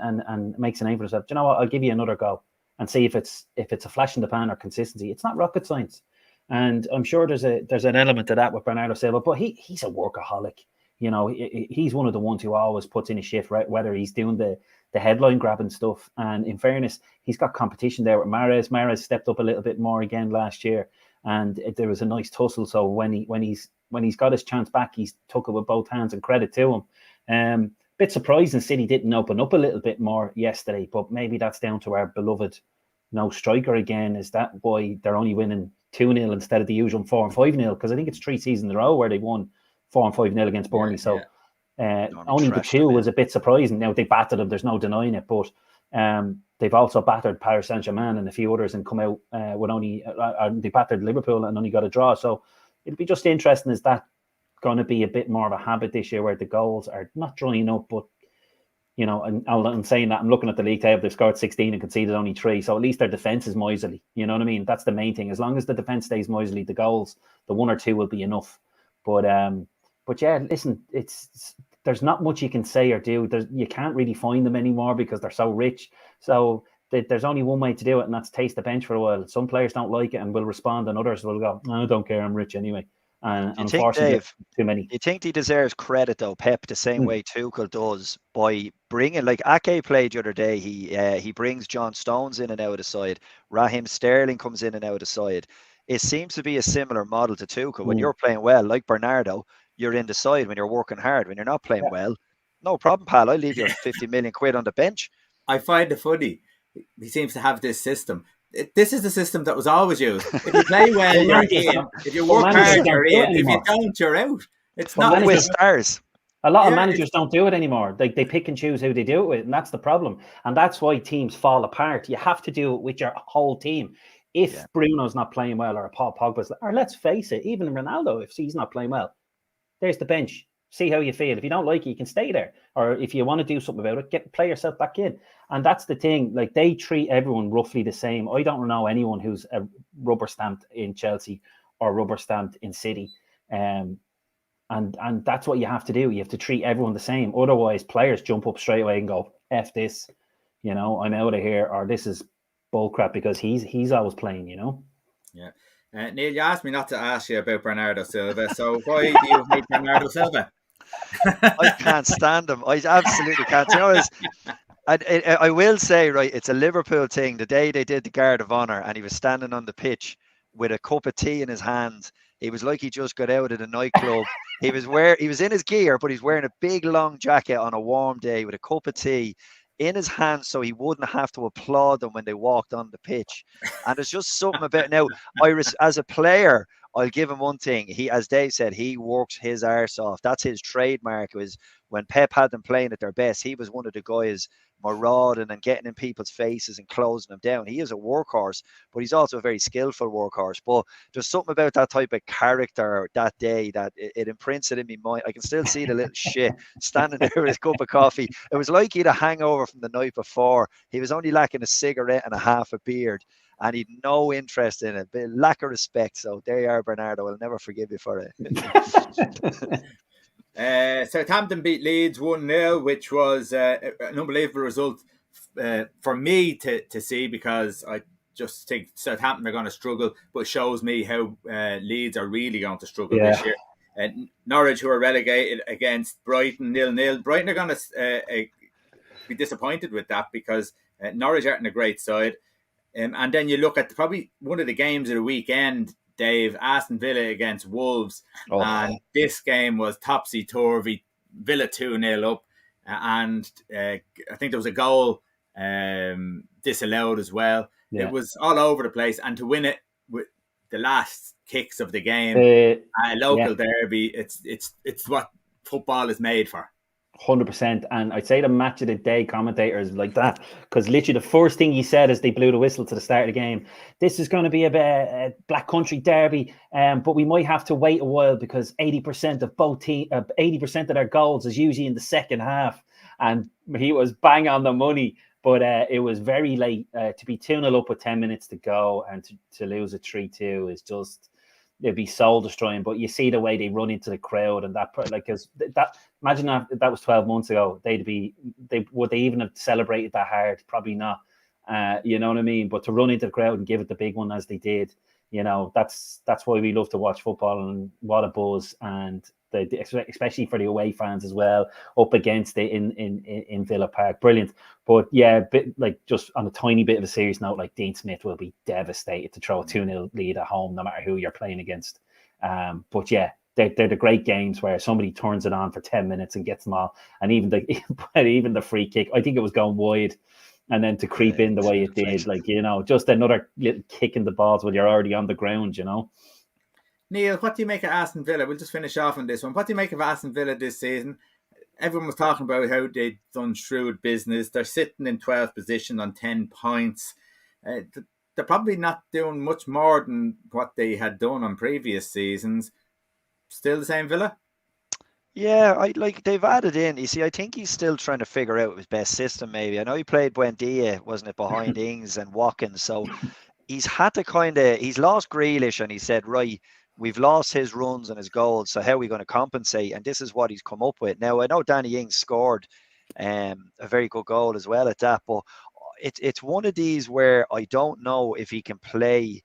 makes a name for himself, do you know what? I'll give you another go and see if it's a flash in the pan or consistency. It's not rocket science. And I'm sure there's an element to that with Bernardo Silva, but he's a workaholic. He's one of the ones who always puts in a shift, right? Whether he's doing the headline grabbing stuff. And in fairness, he's got competition there with Mahrez. Mahrez stepped up a little bit more again last year. and there was a nice tussle. So when he's got his chance back, he's took it with both hands, and credit to him. Bit surprising City didn't open up a little bit more yesterday, but maybe that's down to our beloved no striker again. Is that why they're only winning 2-0 instead of the usual 4 and 5-0? Because I think it's 3 seasons in a row where they won 4 and 5-0 against Burnley. Only the 2 was a bit surprising. Now they battered them, there's no denying it, but they've also battered Paris Saint-Germain and a few others and come out with only they battered Liverpool and only got a draw. So it'll be just interesting. Is that going to be a bit more of a habit this year where the goals are not drying up, but and I'm saying that I'm looking at the league table, they've scored 16 and conceded only 3. So at least their defense is miserly. You know what I mean? That's the main thing. As long as the defense stays miserly, the goals, the 1 or 2 will be enough. But yeah, listen, there's not much you can say or do. You can't really find them anymore because they're so rich. So there's only one way to do it, and that's taste the bench for a while. Some players don't like it and will respond, and others will go, I don't care, I'm rich anyway. And unfortunately, Dave, too many. You think he deserves credit though, Pep, the same way Tuchel does, by bringing, like Ake played the other day. He brings John Stones in and out of the side. Raheem Sterling comes in and out of the side. It seems to be a similar model to Tuchel. When you're playing well, like Bernardo, you're in the side. When you're working hard, when you're not playing well, no problem, pal. I'll leave your 50 million quid on the bench. I find it funny. He seems to have this system. This is the system that was always used. If you play well, you're in. If you work hard, you're in. If you don't, you're out. It's not with stars. A lot of managers don't do it anymore. They pick and choose who they do it with, and that's the problem. And that's why teams fall apart. You have to do it with your whole team. If Bruno's not playing well, or Paul Pogba's, or let's face it, even Ronaldo, if he's not playing well, there's the bench. See how you feel. If you don't like it, you can stay there. Or if you want to do something about it, play yourself back in. And that's the thing. Like, they treat everyone roughly the same. I don't know anyone who's a rubber stamped in Chelsea or rubber stamped in City. And that's what you have to do. You have to treat everyone the same. Otherwise, players jump up straight away and go, F this, I'm out of here, or this is bullcrap because he's always playing, Yeah. Neil, you asked me not to ask you about Bernardo Silva. So why do you hate Bernardo Silva? I can't stand him. I absolutely can't. I will say, right, it's a Liverpool thing. The day they did the Guard of Honour and he was standing on the pitch with a cup of tea in his hand, he was like he just got out of the nightclub. He was in his gear, but he's wearing a big long jacket on a warm day with a cup of tea in his hand, so he wouldn't have to applaud them when they walked on the pitch. And there's just something about now. As a player, I'll give him one thing. He, as Dave said, he works his arse off. That's his trademark. Was when Pep had them playing at their best, he was one of the guys marauding and getting in people's faces and closing them down. He is a workhorse, but he's also a very skillful workhorse. But there's something about that type of character that day that it imprints it in my mind. I can still see the little shit standing there with his cup of coffee. It was like he had a hangover from the night before. He was only lacking a cigarette and a half a beard, and he'd no interest in it. But lack of respect. So there you are, Bernardo. I'll never forgive you for it. Southampton beat Leeds 1-0, which was an unbelievable result for me to see, because I just think Southampton are going to struggle, but shows me how Leeds are really going to struggle this year. Norwich, who are relegated against Brighton 0-0. Brighton are going to be disappointed with that, because Norwich aren't a great side. And then you look at probably one of the games of the weekend, Dave, Aston Villa against Wolves. And this game was topsy-turvy. Villa 2-0 up. And I think there was a goal disallowed as well. Yeah. It was all over the place. And to win it with the last kicks of the game, a local derby, it's what football is made for. 100%. And I'd say the match of the day commentators like that, because literally the first thing he said as they blew the whistle to the start of the game, this is going to be a black country derby, but we might have to wait a while because 80% of both teams, 80% of their goals is usually in the second half. And he was bang on the money, but it was very late. To be 2-0 up with 10 minutes to go and to lose a 3-2 is just, it'd be soul destroying. But you see the way they run into the crowd, and that, like, because that, imagine that was 12 months ago, would they even have celebrated that hard? Probably not. You know what I mean? But to run into the crowd and give it the big one as they did, that's why we love to watch football, and what a buzz. And especially for the away fans as well, up against it in Villa Park. Brilliant. But yeah, like just on a tiny bit of a serious note, like Dean Smith will be devastated to throw a 2-0 lead at home, no matter who you're playing against. But yeah, they're the great games where somebody turns it on for 10 minutes and gets them all. And even the free kick, I think it was going wide. And then to creep in the way it did, like, just another little kick in the balls when you're already on the ground, Neil, what do you make of Aston Villa? We'll just finish off on this one. What do you make of Aston Villa this season? Everyone was talking about how they've done shrewd business. They're sitting in 12th position on 10 points. They're probably not doing much more than what they had done on previous seasons. Still the same Villa? Yeah, they've added in. You see, I think he's still trying to figure out his best system. Maybe I know he played Buendia, wasn't it, behind Ings and Watkins. So he's had to he's lost Grealish, and he said, right, we've lost his runs and his goals. So how are we going to compensate? And this is what he's come up with. Now I know Danny Ings scored a very good goal as well at that, but it's one of these where I don't know if he can play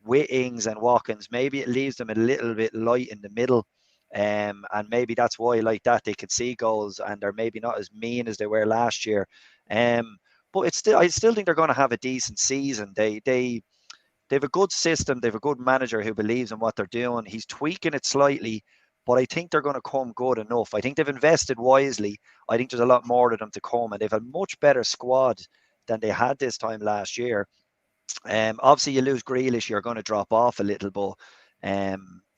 with Ings and Watkins. Maybe it leaves them a little bit light in the middle. And maybe that's why, like that, they could see goals and they're maybe not as mean as they were last year. But I still think they're going to have a decent season. They have a good system. They have a good manager who believes in what they're doing. He's tweaking it slightly, but I think they're going to come good enough. I think they've invested wisely. I think there's a lot more of them to come, and they've a much better squad than they had this time last year. Obviously, you lose Grealish, you're going to drop off a little, but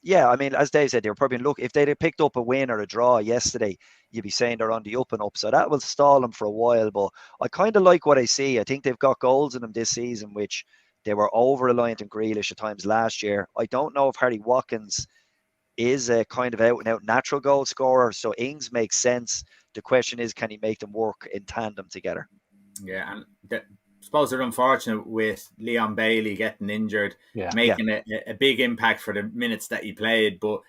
yeah, I mean, as Dave said, they were probably if they'd have picked up a win or a draw yesterday, you'd be saying they're on the up and up. So that will stall them for a while. But I kind of like what I see. I think they've got goals in them this season, which they were over reliant on Grealish at times last year. I don't know if Harry Watkins is a kind of out and out natural goal scorer. So Ings makes sense. The question is, can he make them work in tandem together? Yeah, and I suppose they're unfortunate with Leon Bailey getting injured, making a big impact for the minutes that he played, but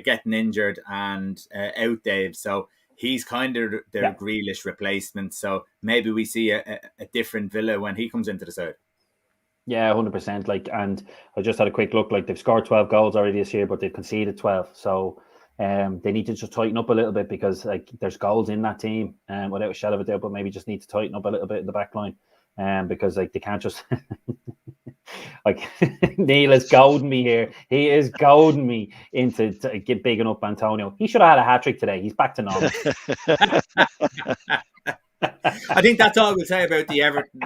getting injured and out, Dave. So he's kind of their Grealish replacement. So maybe we see a different Villa when he comes into the side. Yeah, 100%. Like, and I just had a quick look. Like, they've scored 12 goals already this year, but they've conceded 12. So they need to just tighten up a little bit because, like, there's goals in that team, without a shadow of a doubt. But maybe just need to tighten up a little bit in the back line, because like they can't just like Neil is goading me here. He is goading me into get bigging up Antonio. He should have had a hat trick today. He's back to normal. I think that's all we'll say about the Everton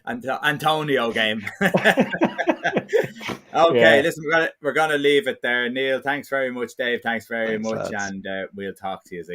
and Antonio game. Okay, listen, we're gonna leave it there. Neil, thanks very much. Dave, thanks very much, lads. And we'll talk to you again.